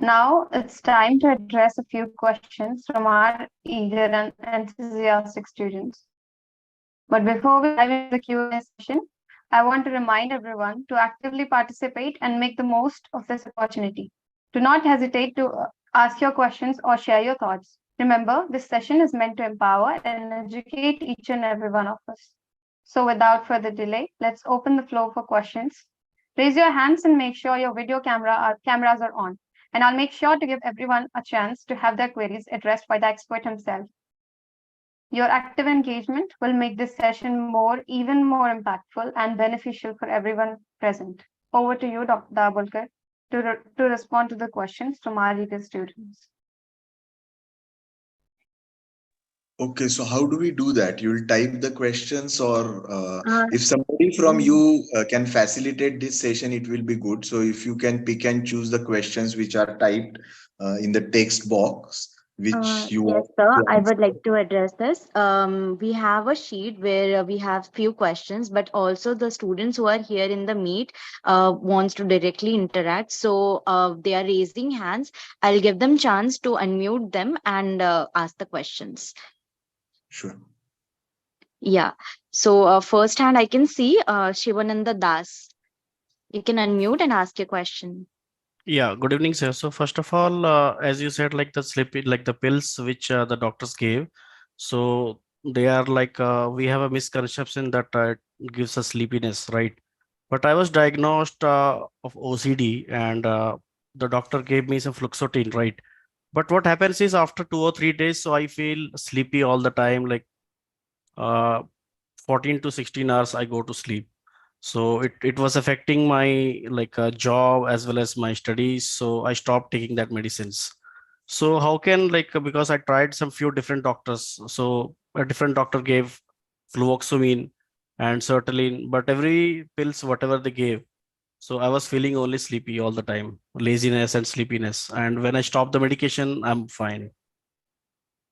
Now it's time to address a few questions from our eager and enthusiastic students. But before we dive into the Q&A session, I want to remind everyone to actively participate and make the most of this opportunity. Do not hesitate to ask your questions or share your thoughts. Remember, this session is meant to empower and educate each and every one of us. So without further delay, let's open the floor for questions. Raise your hands and make sure your video cameras are on. And I'll make sure to give everyone a chance to have their queries addressed by the expert himself. Your active engagement will make this session even more impactful and beneficial for everyone present. Over to you, Dr. Dabholkar, to respond to the questions from our eager students. Okay, so how do we do that? You'll type the questions, or if somebody from you can facilitate this session, it will be good. So if you can pick and choose the questions which are typed in the text box, which you Yes, want sir. to I would answer. like to address this. We have a sheet where we have few questions, but also the students who are here in the meet wants to directly interact. So they are raising hands. I'll give them chance to unmute them and ask the questions. Sure. Yeah. So first hand I can see Shivananda Das. You can unmute and ask your question. Yeah, good evening, sir. So first of all, as you said, like the sleepy, like the pills which the doctors gave, so they are like we have a misconception that it gives us sleepiness, right? But I was diagnosed of OCD, and the doctor gave me some fluoxetine, right? But what happens is after 2 or 3 days, so I feel sleepy all the time, like uh, 14 to 16 hours I go to sleep. So it was affecting my like job as well as my studies, so I stopped taking that medicines. So how can like because I tried some few different doctors, so a different doctor gave fluoxamine and sertraline, but every pills whatever they gave, so I was feeling only sleepy all the time, laziness and sleepiness, and when I stopped the medication I'm fine.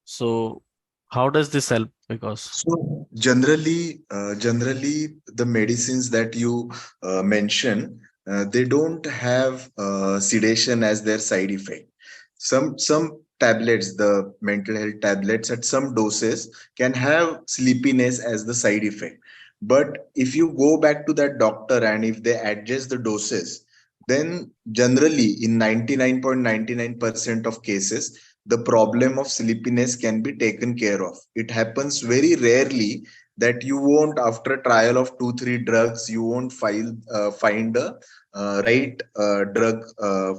So how does this help? Because So generally, the medicines that you mention, they don't have sedation as their side effect. Some tablets, the mental health tablets, at some doses can have sleepiness as the side effect. But if you go back to that doctor and if they adjust the doses, then generally in 99.99% of cases, the problem of sleepiness can be taken care of. It happens very rarely that you won't, after a trial of 2 3 drugs, you won't find a right drug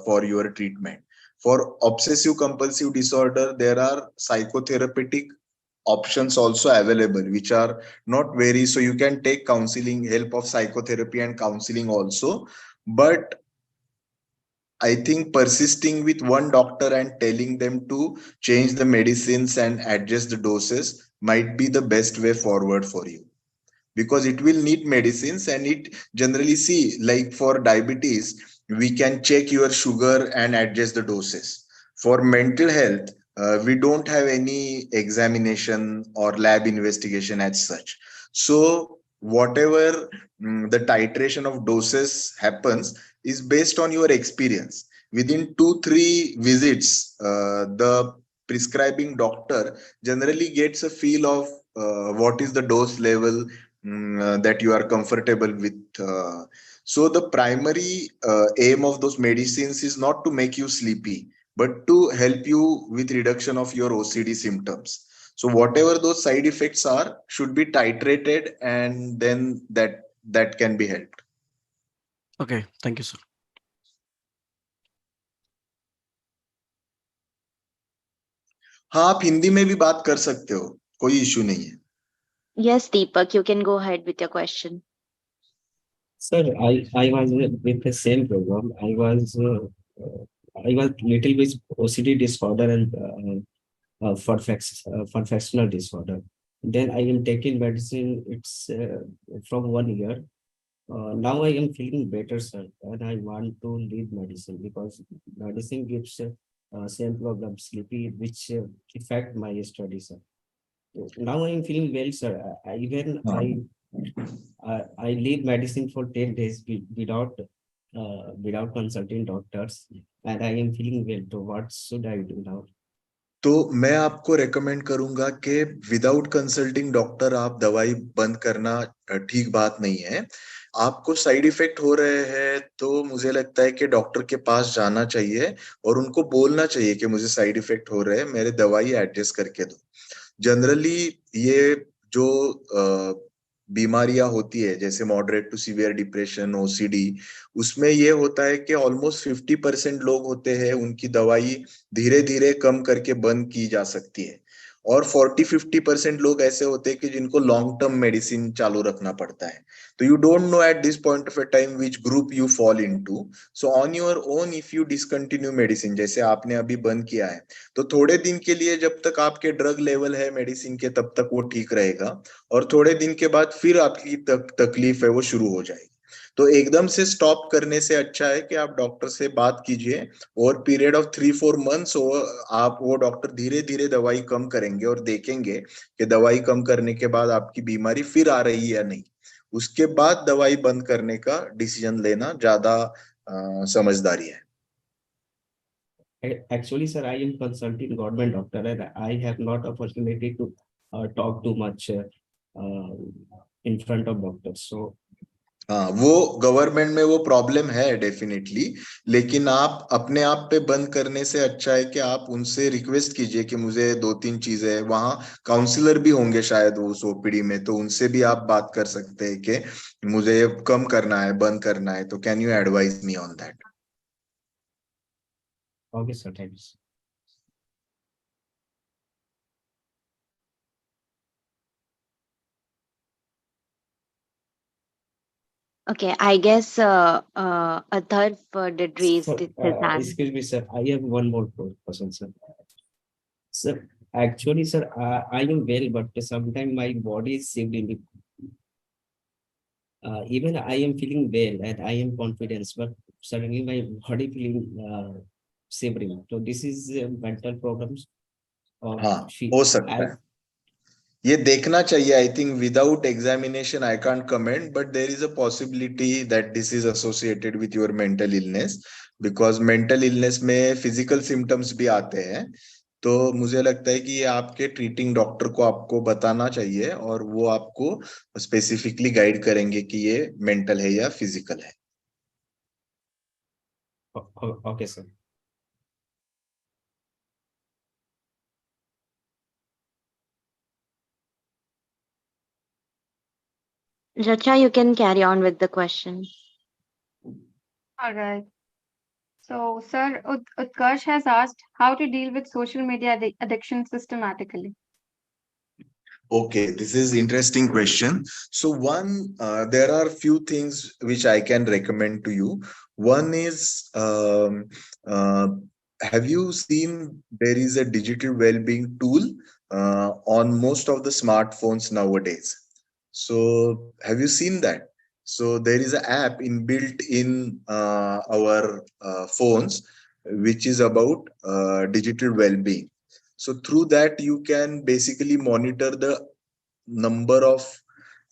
for your treatment. For obsessive compulsive disorder, there are psychotherapeutic options also available, which are not very, so you can take counseling, help of psychotherapy and counseling also. But I think persisting with one doctor and telling them to change the medicines and adjust the doses might be the best way forward for you, because it will need medicines. And it generally, see, like for diabetes, we can check your sugar and adjust the doses. For mental health, we don't have any examination or lab investigation as such. So whatever the titration of doses happens is based on your experience. Within 2 3 visits, the prescribing doctor generally gets a feel of what is the dose level that you are comfortable with. So the primary aim of those medicines is not to make you sleepy, but to help you with reduction of your OCD symptoms. So whatever those side effects are should be titrated, and then that can be helped. okay, thank you, sir. हाँ, आप हिंदी में भी बात कर सकते हो, कोई issue नहीं है. Yes, Deepak, you can go ahead with your question. Sir, I was with the same program. I was little bit OCD disorder and functional disorder. Then I am taking medicine. It's from 1 year. Now I am feeling better, sir, and I want to leave medicine because medicine gives same problem, sleepy, which affect my studies, sir. Now I am feeling well, sir. Even I leave medicine for 10 days without consulting doctors, and I am feeling well. So what should I do now? तो मैं आपको recommend करूंगा कि without consulting doctor आप दवाई बंद करना ठीक बात नहीं है. आपको साइड इफेक्ट हो रहे हैं तो मुझे लगता है कि डॉक्टर के पास जाना चाहिए और उनको बोलना चाहिए कि मुझे साइड इफेक्ट हो रहे हैं, मेरे दवाई एडजस्ट करके दो. जनरली ये जो बीमारियां होती है, जैसे moderate to severe depression, OCD, उसमें ये होता है कि ऑलमोस्ट 50% लोग होते हैं उनकी दवाई धीरे धीरे कम करके बंद की जा सकती है, और 40-50% लोग ऐसे होते हैं कि जिनको लॉन्ग टर्म मेडिसिन चालू रखना पड़ता है. तो you don't know at this point of a time which group you fall into. So on your own, if you discontinue medicine, जैसे आपने अभी बंद किया है, तो थोड़े दिन के लिए जब तक आपके ड्रग लेवल है मेडिसिन के, तब तक वो ठीक रहेगा, और थोड़े दिन के बाद फिर आपकी तकलीफ है वो शुरू हो जाएगी. तो एकदम से स्टॉप करने से अच्छा है कि आप डॉक्टर से बात कीजिए, और पीरियड ऑफ 3-4 मंथ्स आप वो डॉक्टर धीरे धीरे दवाई कम करेंगे और देखेंगे कि दवाई कम करने के बाद आपकी बीमारी फिर आ रही है या नहीं। उसके बाद दवाई बंद करने का डिसीजन लेना ज्यादा समझदारी है। Actually, sir, I am consulting government doctor and I have not opportunity to talk too much uh, in front of doctors. So हाँ, वो गवर्नमेंट में वो प्रॉब्लम है डेफिनेटली, लेकिन आप अपने आप पे बंद करने से अच्छा है कि आप उनसे रिक्वेस्ट कीजिए कि मुझे 2-3 चीजें, वहाँ काउंसलर भी होंगे शायद वो उस ओपीडी में, तो उनसे भी आप बात कर सकते हैं कि मुझे कम करना है, बंद करना है, तो can you advise me on that. okay, sir, thanks. Okay, I guess Atharv did raise So, his hand. excuse me, sir. I have one more question, sir. Sir, actually, sir, I am well, but sometimes my body is shivering. Even I am feeling well and I am confident, but suddenly my body feeling shivering. So this is mental problems or हाँ, she हो सकता as है, ये देखना चाहिए। I think without examination I can't comment, but there is a possibility that this is associated with your mental illness, because mental illness में physical symptoms भी आते हैं। तो मुझे लगता है कि ये आपके ट्रीटिंग डॉक्टर को आपको बताना चाहिए, और वो आपको स्पेसिफिकली गाइड करेंगे कि ये मेंटल है या फिजिकल है। okay, sir. Racha, you can carry on with the question. All right. So, Sir Utkarsh has asked how to deal with social media addiction systematically. Okay, this is interesting question. So one, there are few things which I can recommend to you. One is, uh, have you seen there is a digital well-being tool on most of the smartphones nowadays? So have you seen that? So there is an app inbuilt in our phones, which is about digital well-being. So through that, you can basically monitor the number of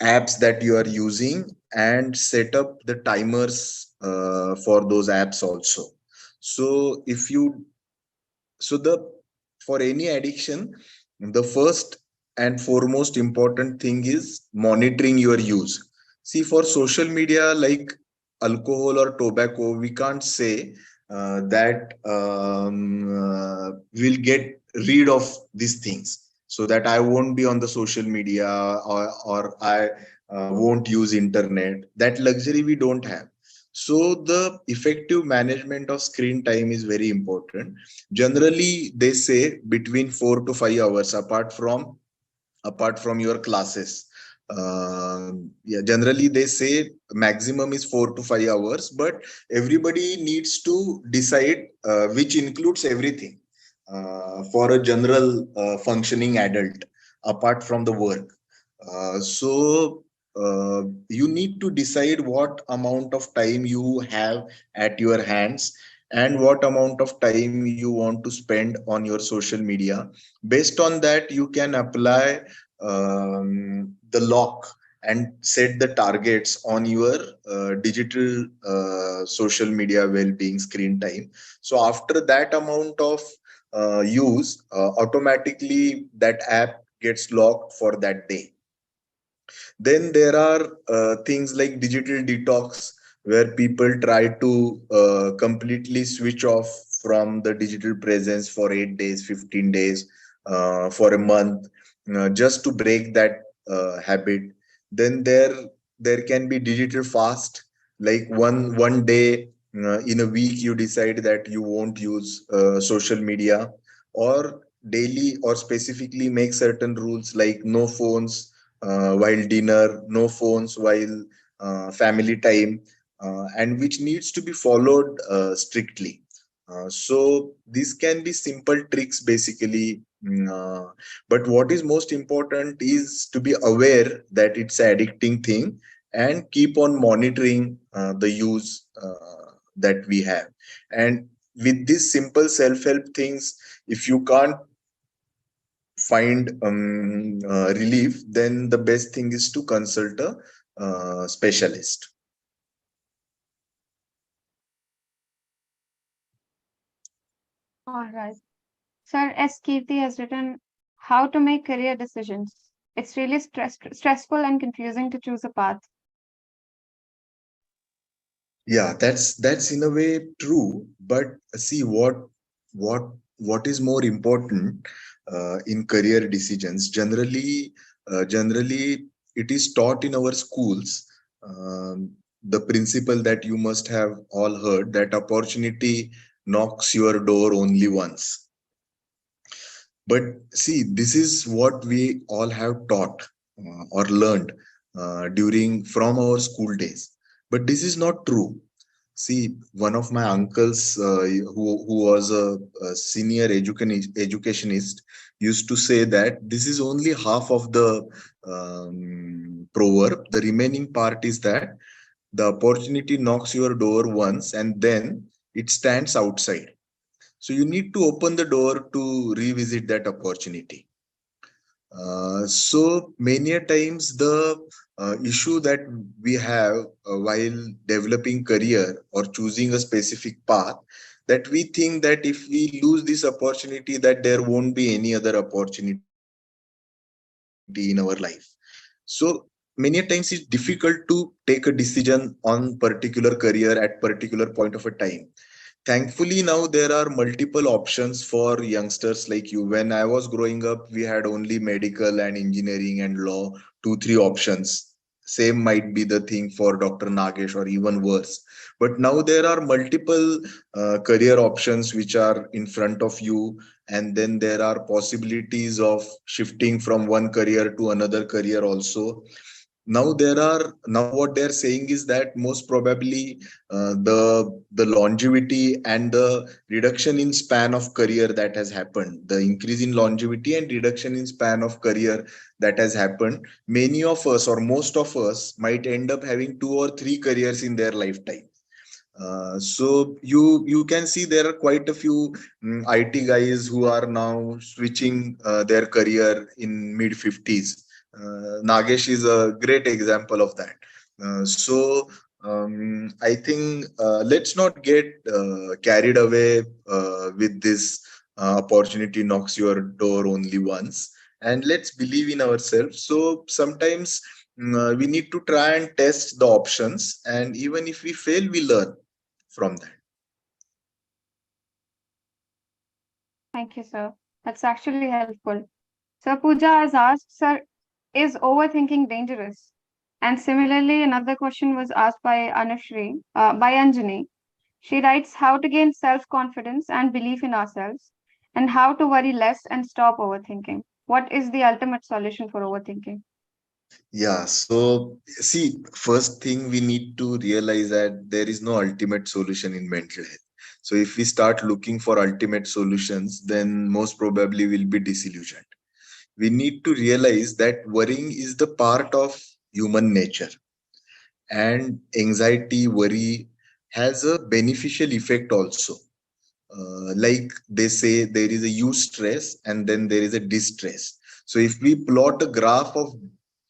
apps that you are using and set up the timers for those apps also. So if you, so the, for any addiction, the first and foremost important thing is monitoring your use. See, for social media like alcohol or tobacco, we can't say that we'll get rid of these things, so that I won't be on the social media, or I won't use internet. That luxury we don't have. So the effective management of screen time is very important. Generally, they say between 4 to 5 hours, apart from your classes. Yeah, generally they say maximum is 4 to 5 hours, but everybody needs to decide, which includes everything for a general functioning adult apart from the work. So you need to decide what amount of time you have at your hands, and what amount of time you want to spend on your social media. Based on that, you can apply the lock and set the targets on your digital social media well-being screen time. So after that amount of use, automatically that app gets locked for that day. Then there are things like digital detox, where people try to completely switch off from the digital presence for 8 days, 15 days, for a month, just to break that habit. Then there can be digital fast, like one day in a week you decide that you won't use social media, or daily or specifically make certain rules like no phones while dinner, no phones while family time, and which needs to be followed strictly. So these can be simple tricks basically. But what is most important is to be aware that it's an addicting thing, and keep on monitoring the use that we have. And with these simple self-help things, if you can't find relief, then the best thing is to consult a specialist. All right. Sir S. Kirti has written how to make career decisions. It's really stressful and confusing to choose a path. Yeah, that's in a way true. But see, what what is more important in career decisions? Generally, it is taught in our schools. The principle that you must have all heard, that opportunity knocks your door only once. But see, this is what we all have taught or learned during from our school days. But this is not true. See, one of my uncles, who was a senior educationist, used to say that this is only half of the proverb. The remaining part is that the opportunity knocks your door once and then it stands outside. So you need to open the door to revisit that opportunity. So many a times the issue that we have while developing career or choosing a specific path, that we think that if we lose this opportunity, that there won't be any other opportunity in our life. So many a times it's difficult to take a decision on particular career at particular point of a time. Thankfully, now there are multiple options for youngsters like you. When I was growing up, we had only medical and engineering and law, two, three options. Same might be the thing for Dr. Nagesh or even worse. But now there are multiple career options which are in front of you. And then there are possibilities of shifting from one career to another career also. Now what they're saying is that most probably the longevity and the reduction in span of career that has happened, the increase in longevity and reduction in span of career that has happened, many of us or most of us might end up having two or three careers in their lifetime. So you can see there are quite a few IT guys who are now switching their career in mid 50s. Nagesh is a great example of that. I think let's not get carried away with this opportunity knocks your door only once, and let's believe in ourselves. So sometimes we need to try and test the options, and even if we fail, we learn from that. Thank you, sir. That's actually helpful. Sir Pooja has asked, sir, is overthinking dangerous? And similarly, another question was asked by Anjani. She writes how to gain self-confidence and belief in ourselves, and how to worry less and stop overthinking. What is the ultimate solution for overthinking? Yeah, so see, first thing we need to realize that there is no ultimate solution in mental health. So if we start looking for ultimate solutions, then most probably we'll be disillusioned. We need to realize that worrying is the part of human nature, and anxiety, worry has a beneficial effect also. Like they say, there is a eustress and then there is a distress. So if we plot a graph of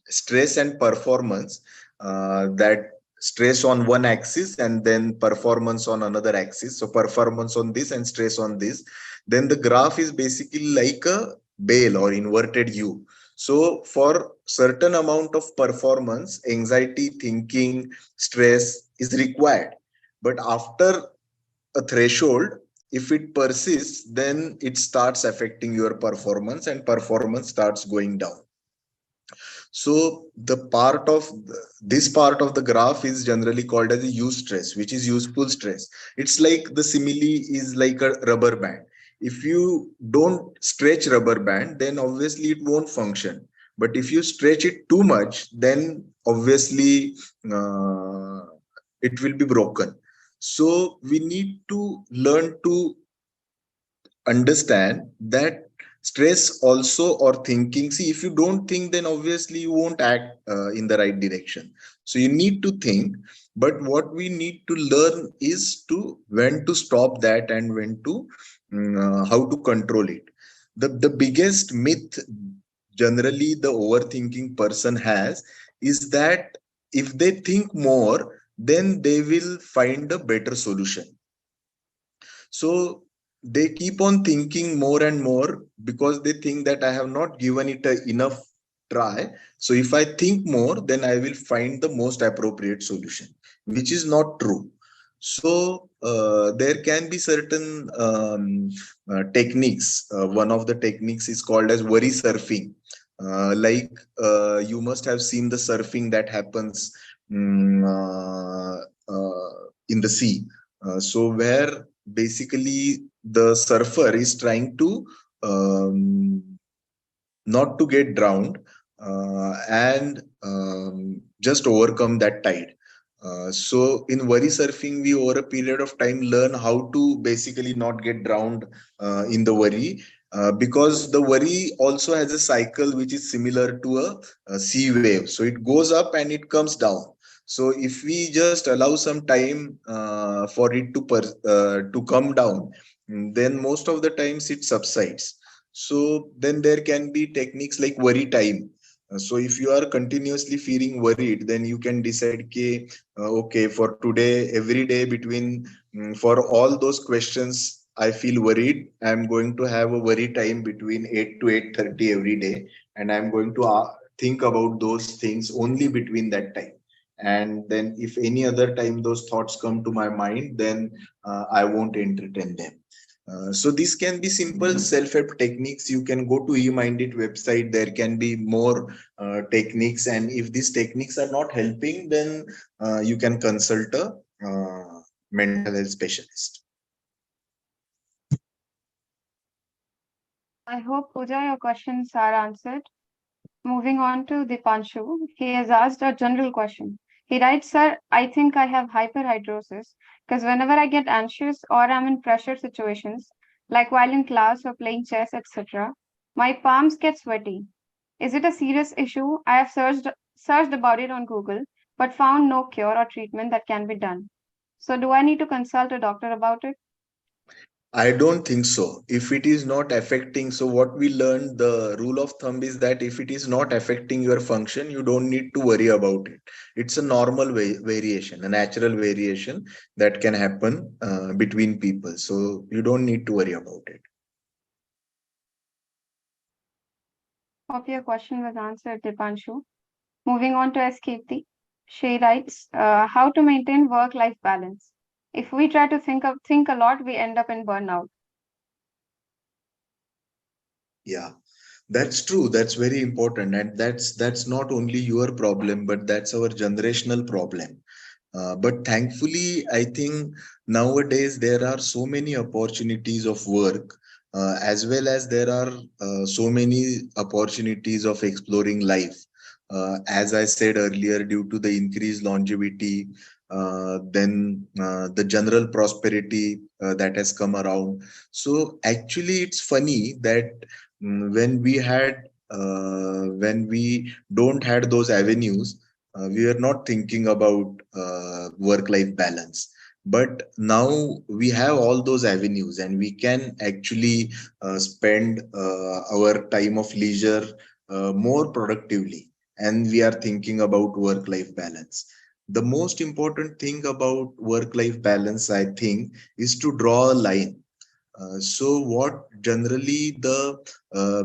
stress and performance, that stress on one axis and then performance on another axis, so performance on this and stress on this, then the graph is basically like a bell or inverted U. So for certain amount of performance, anxiety, thinking, stress is required. But after a threshold, if it persists, then it starts affecting your performance and performance starts going down. So this part of the graph is generally called as a use stress, which is useful stress. It's like the simile is like a rubber band. If you don't stretch rubber band, then obviously it won't function. But if you stretch it too much, then obviously uh, it will be broken. So we need to learn to understand that Stress also, or thinking, see, if you don't think, then obviously you won't act in the right direction. So you need to think, but what we need to learn is to when to stop that and when to how to control it. The biggest myth generally the overthinking person has is that if they think more, then they will find a better solution. So they keep on thinking more and more because they think that I have not given it a enough try. So if I think more, then I will find the most appropriate solution, which is not true. So there can be certain techniques. One of the techniques is called as worry surfing. You must have seen the surfing that happens mm, in the sea. So where basically the surfer is trying to um, not to get drowned and just overcome that tide. So in worry surfing, we over a period of time learn how to basically not get drowned in the worry, because the worry also has a cycle which is similar to a sea wave. So it goes up and it comes down. So if we just allow some time for it to come down, then most of the times it subsides. So then there can be techniques like worry time. So if you are continuously feeling worried, then you can decide, okay, for today, every day for all those questions I feel worried, I'm going to have a worry time between 8 to 8:30 every day, and I'm going to think about those things only between that time. And then if any other time those thoughts come to my mind, then I won't entertain them. So these can be simple self-help techniques. You can go to eMindit website. There can be more techniques, and if these techniques are not helping, then you can consult a mental health specialist. I hope, Pooja, your questions are answered. Moving on to Dipanshu, he has asked a general question. He writes, Sir, I think I have hyperhidrosis because whenever I get anxious or I'm in pressure situations, like while in class or playing chess, etc., my palms get sweaty. Is it a serious issue? I have searched about it on Google, but found no cure or treatment that can be done. So do I need to consult a doctor about it? I don't think so. If it is not affecting, so what we learned, the rule of thumb is that if it is not affecting your function, you don't need to worry about it. It's a normal variation, a natural variation that can happen between people. So you don't need to worry about it. Hope your question was answered, Dipanshu. Moving on to Escapee, she writes, how to maintain work-life balance. If we try to think a lot, we end up in burnout. Yeah, that's true. That's very important, and that's not only your problem, but that's our generational problem. But thankfully, I think nowadays there are so many opportunities of work, as well as there are so many opportunities of exploring life. As I said earlier, due to the increased longevity, then the general prosperity that has come around. So actually, it's funny that when we don't had those avenues, we are not thinking about work life balance. But now we have all those avenues, and we can actually spend our time of leisure more productively, and we are thinking about work life balance. The most important thing about work life balance, I think, is to draw a line. So what generally the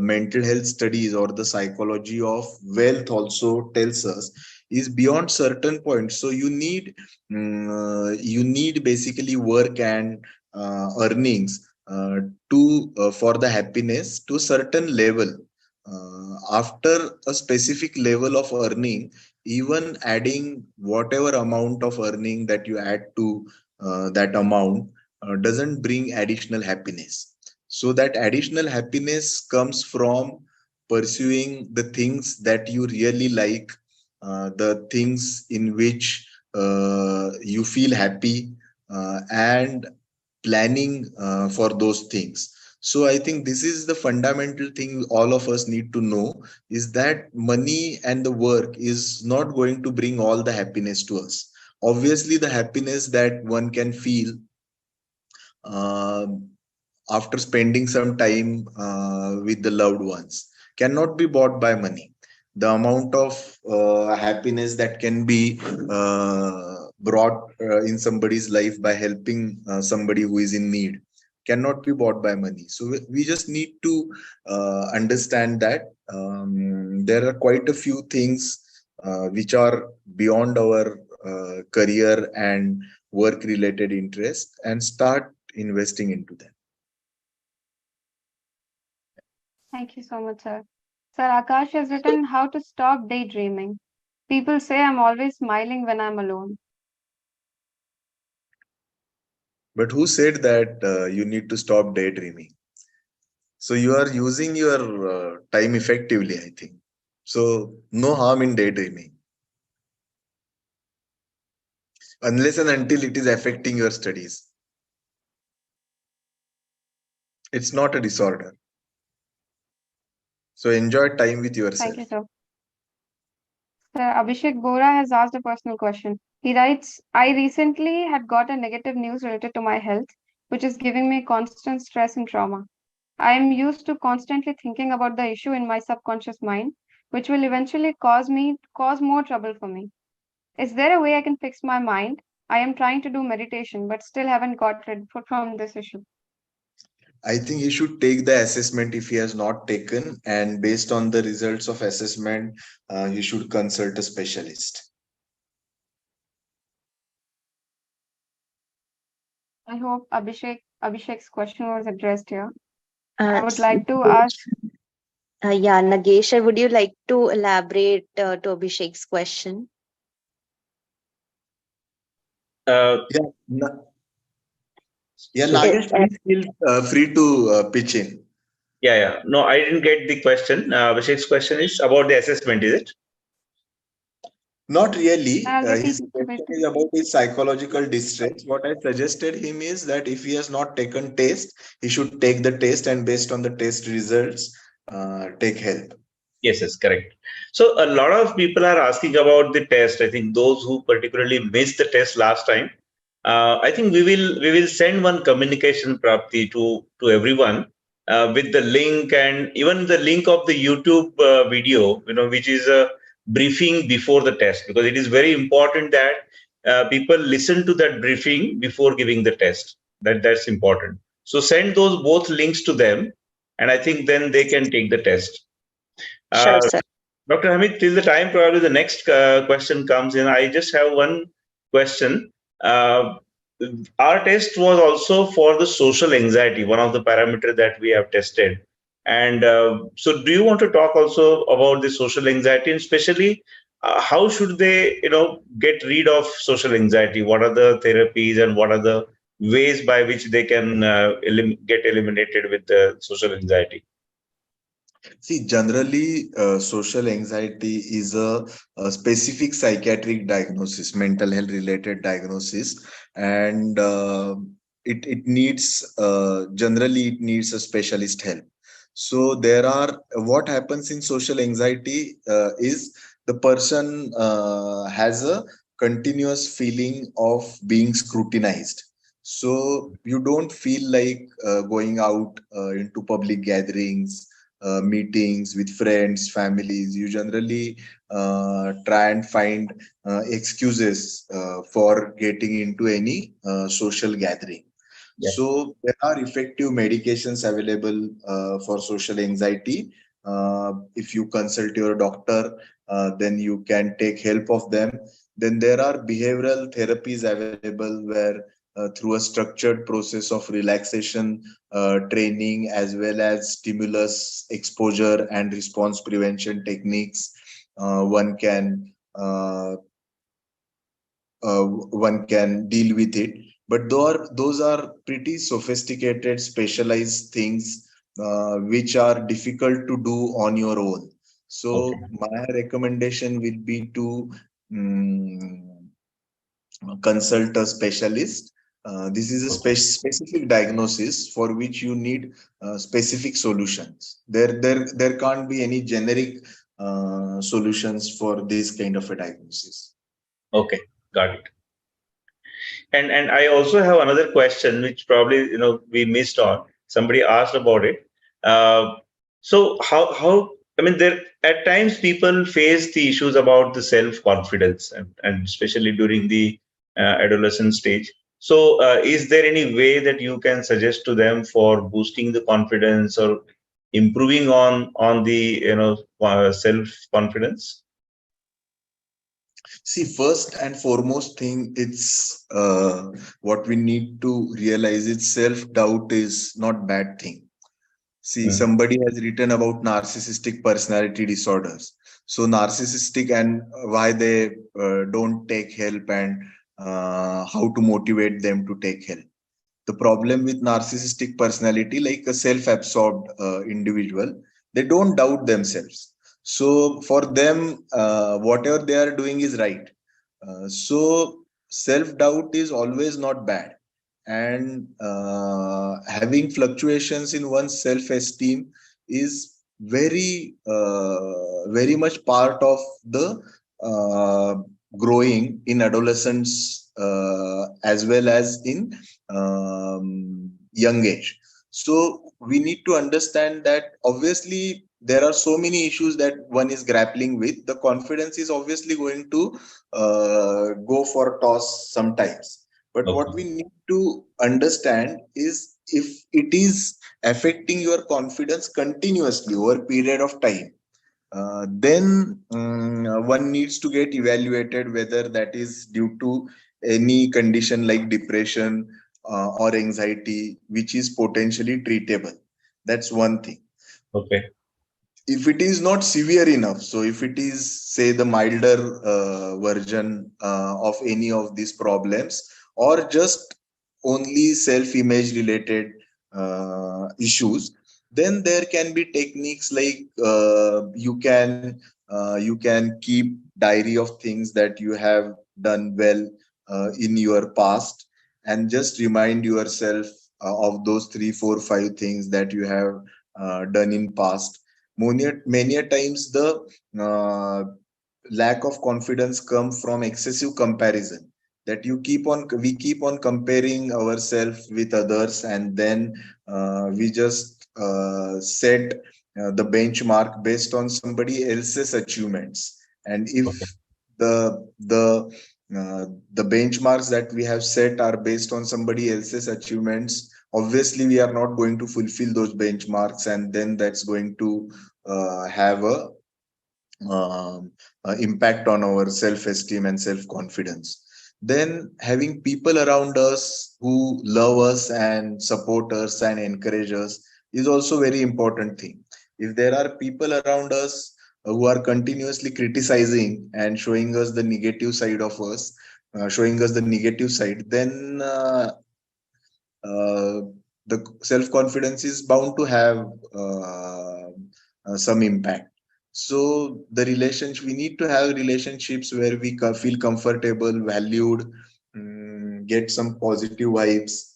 mental health studies or the psychology of wealth also tells us is beyond certain points. So you need basically work and earnings to for the happiness to certain level. After a specific level of earning, even adding whatever amount of earning that you add to that amount doesn't bring additional happiness. So that additional happiness comes from pursuing the things that you really like, the things in which you feel happy, and planning for those things. So I think this is the fundamental thing all of us need to know, is that money and the work is not going to bring all the happiness to us. Obviously, the happiness that one can feel um, after spending some time with the loved ones cannot be bought by money. The amount of happiness that can be brought in somebody's life by helping somebody who is in need cannot be bought by money. So we just need to understand that there are quite a few things which are beyond our career and work related interest, and start investing into them. Thank you so much, sir. Sir, Akash has written how to stop daydreaming. People say I'm always smiling when I'm alone. But who said that you need to stop daydreaming? So you are using your time effectively, I think. So no harm in daydreaming, unless and until it is affecting your studies. It's not a disorder. So enjoy time with Thank yourself. you, sir. Sir, Abhishek Bora has asked a personal question. He writes, I recently had got a negative news related to my health, which is giving me constant stress and trauma. I am used to constantly thinking about the issue in my subconscious mind, which will eventually cause more trouble for me. Is there a way I can fix my mind? I am trying to do meditation, but still haven't got rid from this issue. I think he should take the assessment if he has not taken, and based on the results of assessment, he should consult a specialist. I hope Abhishek's question was addressed here. I Uh, would s- like to ask, yeah, Nagesha, would you like to elaborate to Abhishek's question? Uh, Yeah, yeah, so, Uh, Nagesh, please feel free to pitch in. yeah. No, I didn't get the question. Abhishek's question is about the assessment, is it? Not really. I'll repeat His it a bit. question is about his psychological distress. What I suggested him is that if he has not taken test, he should take the test, and based on the test results, take help. Yes, correct. So a lot of people are asking about the test. I think those who particularly missed the test last time, I think we will send one communication prapti to everyone with the link, and even the link of the YouTube video, which is a briefing before the test, because it is very important that people listen to that briefing before giving the test. That's important. So send those both links to them, and I think then they can take the test. Sure, Uh, sir. Dr. Hamid, till the time probably the next question comes in, I just have one question. Uh, our test was also for the social anxiety, one of the parameters that we have tested. And so, do you want to talk also about the social anxiety, and especially how should they, get rid of social anxiety? What are the therapies and what are the ways by which they can get eliminated with the social anxiety? See, generally, social anxiety is a specific psychiatric diagnosis, mental health related diagnosis, and it needs generally it needs a specialist help. So there are what happens in social anxiety is the person has a continuous feeling of being scrutinized. So you don't feel like going out into public gatherings, meetings with friends, families. You generally try and find excuses for getting into any social gathering. Yeah. So there are effective medications available for social anxiety. If you consult your doctor, then you can take help of them. Then there are behavioral therapies available where through a structured process of relaxation training, as well as stimulus exposure and response prevention techniques, one can deal with it. But those are pretty sophisticated, specialized things which are difficult to do on your own. Okay. So my recommendation will be to mm, consult a specialist This is a specific diagnosis for which you need specific solutions. There can't be any generic solutions for this kind of a diagnosis. Okay, got it. And I also have another question, which probably we missed on. Somebody asked about it. So how I mean, there at times people face the issues about the self confidence, and especially during the adolescent stage. So is there any way that you can suggest to them for boosting the confidence or improving on the self confidence? See, first and foremost thing, it's what we need to realize is self-doubt is not bad thing. See, somebody has written about narcissistic personality disorders. So narcissistic and why they don't take help, and how to motivate them to take help. The problem with narcissistic personality, like a self-absorbed individual, they don't doubt themselves. So for them, whatever they are doing is right. So self-doubt is always not bad, and having fluctuations in one's self-esteem is very much part of the uh, growing in adolescence, as well as in young age. So we need to understand that obviously there are so many issues that one is grappling with. The confidence is obviously going to go for a toss sometimes. But what we need to understand is if it is affecting your confidence continuously over a period of time, then one needs to get evaluated whether that is due to any condition like depression or anxiety, which is potentially treatable. That's one thing. Okay. If it is not severe enough, so if it is, say, the milder version of any of these problems, or just only self-image related issues, then there can be techniques like you can keep diary of things that you have done well in your past, and just remind yourself of those 3 4 5 things that you have done in past. Many a times the uh, lack of confidence come from excessive comparison, that we keep on comparing ourselves with others, and then we just set the benchmark based on somebody else's achievements. And if the the benchmarks that we have set are based on somebody else's achievements, obviously we are not going to fulfill those benchmarks, and then that's going to have a impact on our self-esteem and self-confidence. Then having people around us who love us and support us and encourage us is also very important thing. If there are people around us who are continuously criticizing and showing us the negative side of us, showing us the negative side, then uh, the self-confidence is bound to have some impact. So the relationship, we need to have relationships where we feel comfortable, valued, get some positive vibes.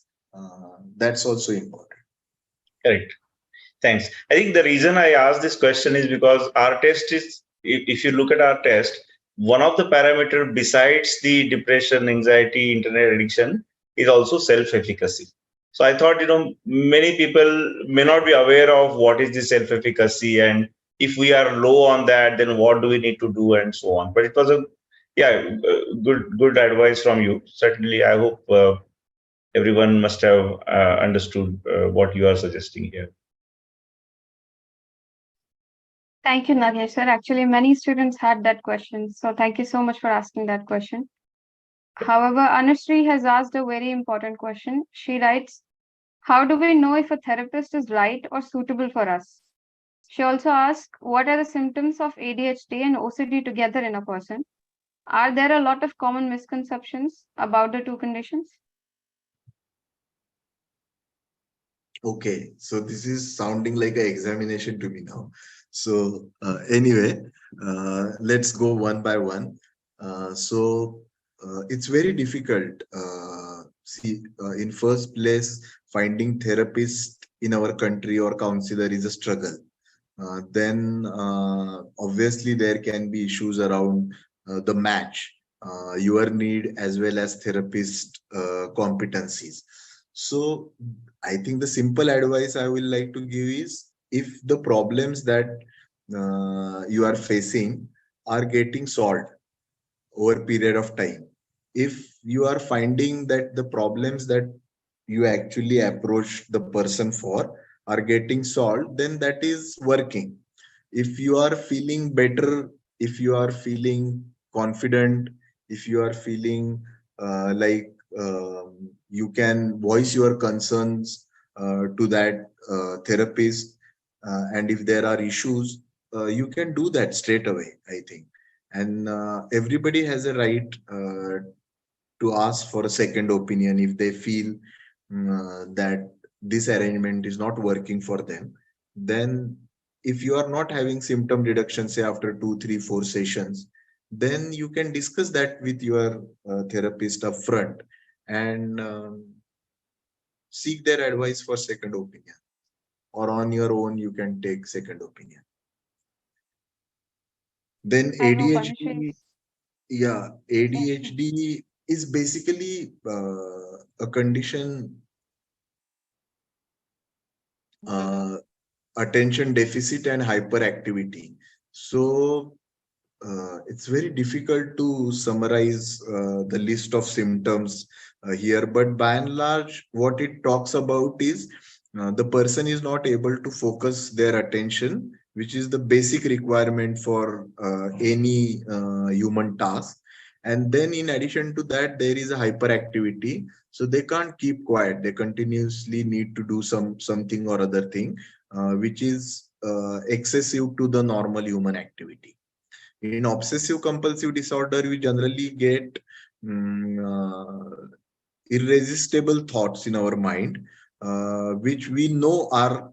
That's also important. Correct. Thanks. I think the reason I asked this question is because our test is, if you look at our test, one of the parameter besides the depression, anxiety, internet addiction is also self-efficacy. So I thought, many people may not be aware of what is the self-efficacy, and if we are low on that, then what do we need to do, and so on. But it was good advice from you. Certainly, I hope everyone must have understood what you are suggesting here. Thank you, Nagesh sir. Actually, many students had that question. So thank you so much for asking that question. However, Anushree has asked a very important question. She writes, how do we know if a therapist is right or suitable for us? She also asks, what are the symptoms of ADHD and OCD together in a person? Are there a lot of common misconceptions about the two conditions? Okay, so this is sounding like an examination to me now. So anyway, let's go one by one. So it's very difficult see, in first place, finding therapist in our country or counselor is a struggle. Then obviously there can be issues around the match, your need as well as therapist competencies. So I think the simple advice I will like to give is, if the problems that you are facing are getting solved over a period of time, if you are finding that the problems that you actually approach the person for are getting solved, then that is working. If you are feeling better, if you are feeling confident, if you are feeling like you can voice your concerns to that therapist, and if there are issues, you can do that straight away, I think. And everybody has a right to ask for a second opinion if they feel that this arrangement is not working for them. Then if you are not having symptom reduction, say after 2 3 4 sessions, then you can discuss that with your therapist upfront, and seek their advice for second opinion, or on your own you can take second opinion. Then I hope Anusha ADHD, is. yeah, Yes. ADHD is basically a condition, uh, attention deficit and hyperactivity. So it's very difficult to summarize the list of symptoms here, but by and large, what it talks about is the person is not able to focus their attention, which is the basic requirement for any human task. And then, in addition to that, there is a hyperactivity. So they can't keep quiet. They continuously need to do something or other thing, which is excessive to the normal human activity. In obsessive compulsive disorder, we generally get mm, irresistible thoughts in our mind, which we know are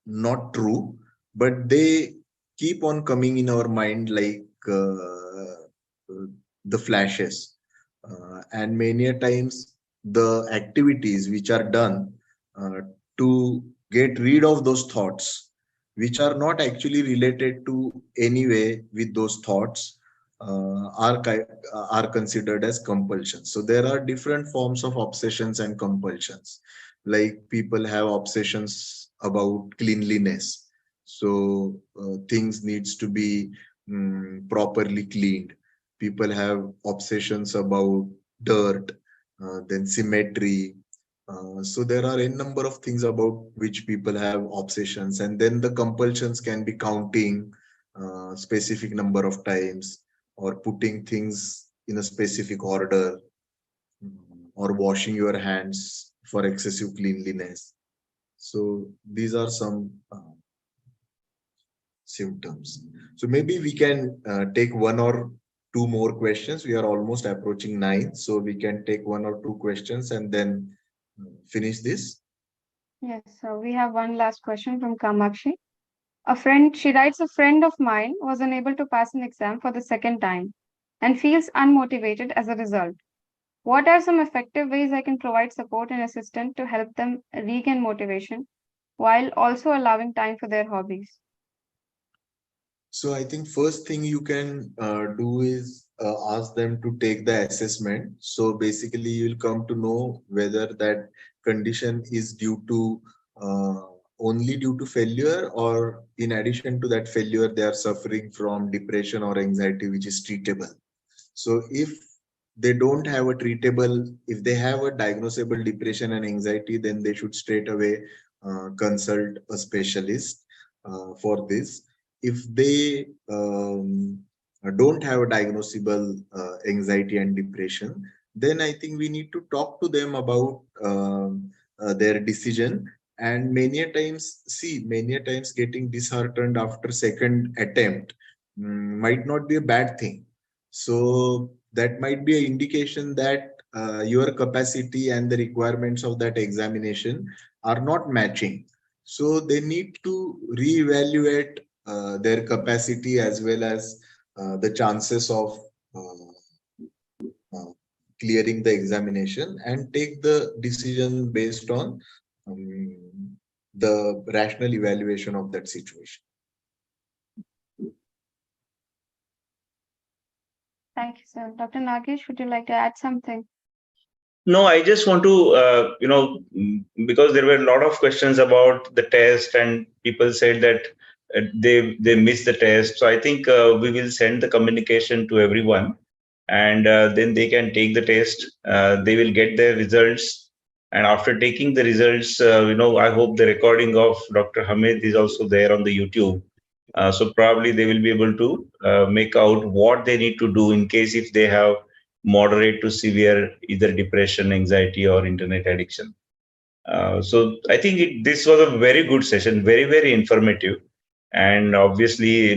not true, but they keep on coming in our mind like the flashes. And many a times, the activities which are done uh, to get rid of those thoughts, which are not actually related to any way with those thoughts, are considered as compulsions. So there are different forms of obsessions and compulsions. Like people have obsessions about cleanliness, so things needs to be properly cleaned. People have obsessions about dirt, then symmetry. So there are a number of things about which people have obsessions, and then the compulsions can be counting specific number of times, or putting things in a specific order, or washing your hands for excessive cleanliness. So these are some symptoms. So maybe we can take one or two more questions. We are almost approaching 9, so we can take one or two questions and then finish this. Yes. So we have one last question from Kamakshi. She writes, a friend of mine was unable to pass an exam for the second time and feels unmotivated as a result. What are some effective ways I can provide support and assistance to help them regain motivation while also allowing time for their hobbies? So I think first thing you can do is ask them to take the assessment. So basically, you'll come to know whether that condition is due to uh, only due to failure, or in addition to that failure, they are suffering from depression or anxiety, which is treatable. So if they don't have a treatable, if they have a diagnosable depression and anxiety, then they should straight away consult a specialist for this. If they don't have a diagnosable anxiety and depression, then I think we need to talk to them about their decision. And many a times getting disheartened after second attempt might not be a bad thing. So that might be an indication that your capacity and the requirements of that examination are not matching. So they need to reevaluate their capacity, as well as the chances of uh, uh, clearing the examination and take the decision based on the rational evaluation of that situation. Thank you, sir. Dr. Nagesh, would you like to add something? No, I just want to, because there were a lot of questions about the test, and people said that they missed the test. So I think we will send the communication to everyone, and then they can take the test. They will get their results, and after taking the results, I hope the recording of Dr. Hamid is also there on the YouTube. So probably they will be able to make out what they need to do in case if they have moderate to severe either depression, anxiety, or internet addiction. So I think this was a very good session, very, very informative. And obviously,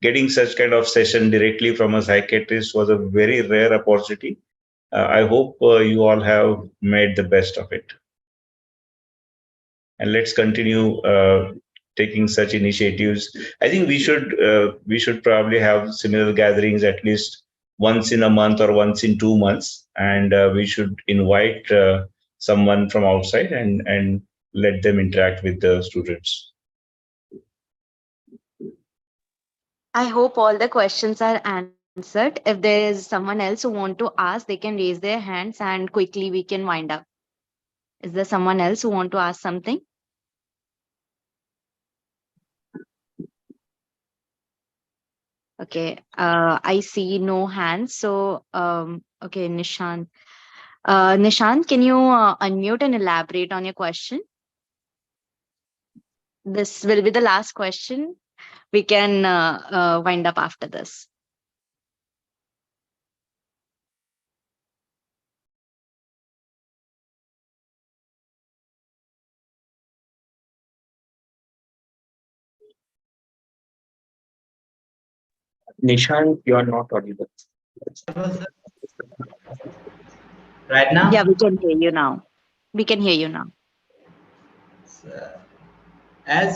getting such kind of session directly from a psychiatrist was a very rare opportunity. I hope you all have made the best of it. And let's continue taking such initiatives. I think we should probably have similar gatherings at least once in a month or once in 2 months, and we should invite someone from outside and let them interact with the students. I hope all the questions are answered. If there is someone else who want to ask, they can raise their hands and quickly we can wind up. Is there someone else who want to ask something? Okay, I see no hands. So, okay, Nishant. Nishant, can you unmute and elaborate on your question? This will be the last question. We can wind up after this. Nishant, you are not audible. Right now? Yeah, we can hear you now. We can hear you now. As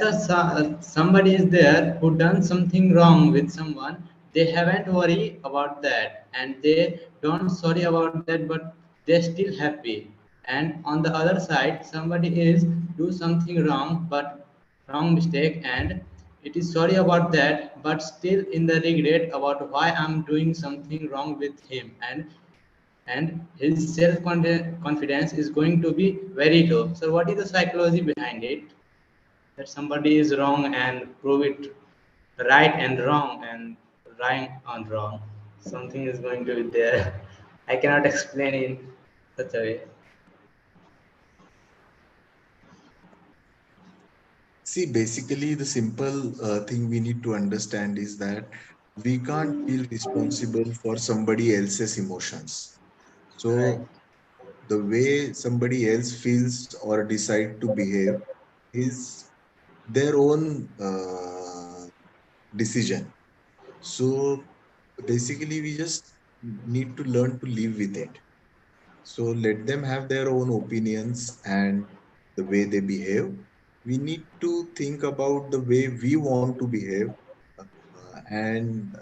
somebody is there who done something wrong with someone, they haven't worry about that and they don't sorry about that, but they're still happy. And on the other side, somebody is do something wrong, but wrong mistake, and it is sorry about that, but still in the regret about why I'm doing something wrong with him, and his self confidence is going to be very low. So what is the psychology behind it, that somebody is wrong and prove it right and wrong and right on wrong? Something is going to be there. I cannot explain in such a way. See, basically, the simple thing we need to understand is that we can't feel responsible for somebody else's emotions. Right. So, the way somebody else feels or decide to behave is their own decision. So, basically, we just need to learn to live with it. So let them have their own opinions and the way they behave. We need to think about the way we want to behave, and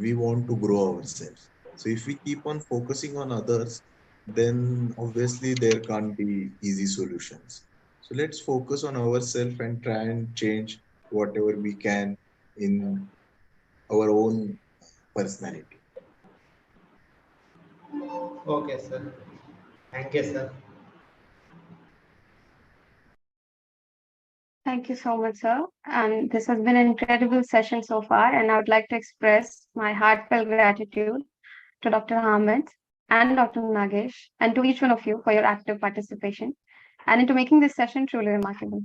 we want to grow ourselves. So if we keep on focusing on others, then obviously there can't be easy solutions. So let's focus on ourselves and try and change whatever we can in our own personality. Okay, sir. Thank you, sir. Thank you so much, sir. And this has been an incredible session so far. And I would like to express my heartfelt gratitude to Dr. Hamid and Dr. Nagesh, and to each one of you for your active participation and into making this session truly remarkable.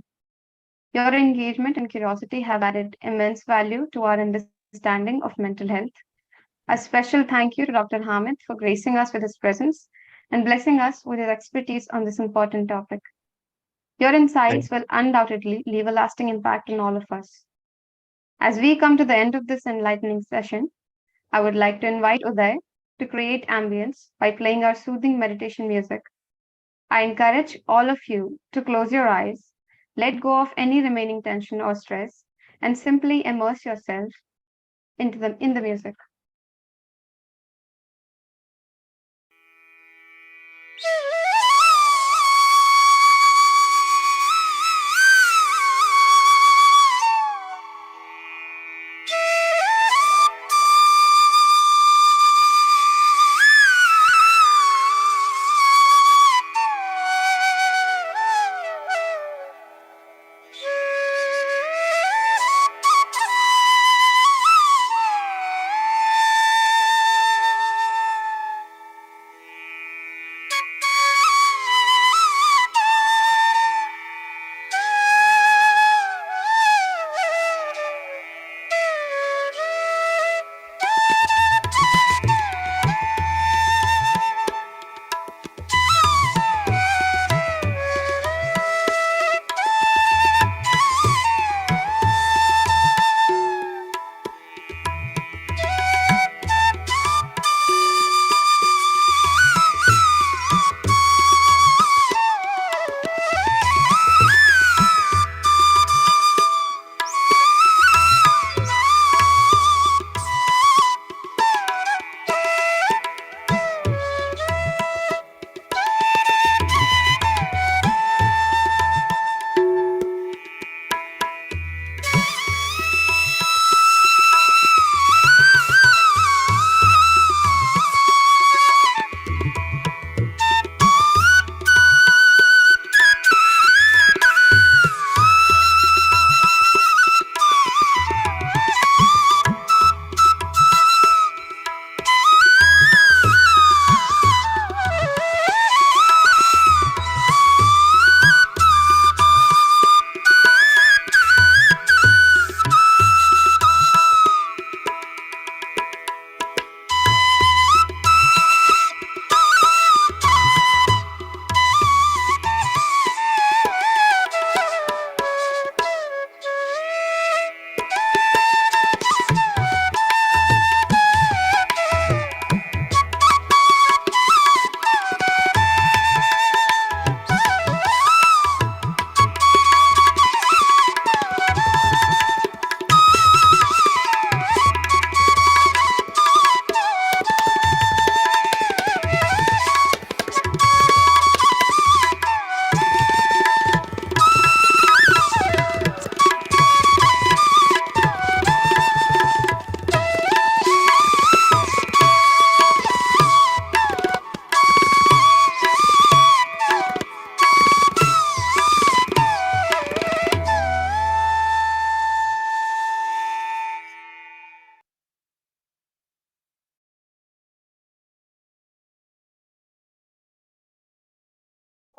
Your engagement and curiosity have added immense value to our understanding of mental health. A special thank you to Dr. Hamid for gracing us with his presence and blessing us with his expertise on this important topic. Your insights will undoubtedly leave a lasting impact on all of us. As we come to the end of this enlightening session, I would like to invite Uday to create ambience by playing our soothing meditation music. I encourage all of you to close your eyes, let go of any remaining tension or stress, and simply immerse yourself in the music.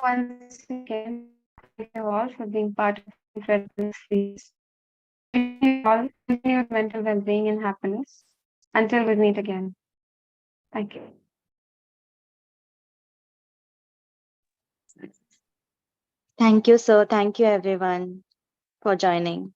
once again, thank you all for being part of the incredible series. Wishing you all continued mental well-being and happiness. Until we meet again. Thank you. Thank you, sir. Thank you, everyone, for joining.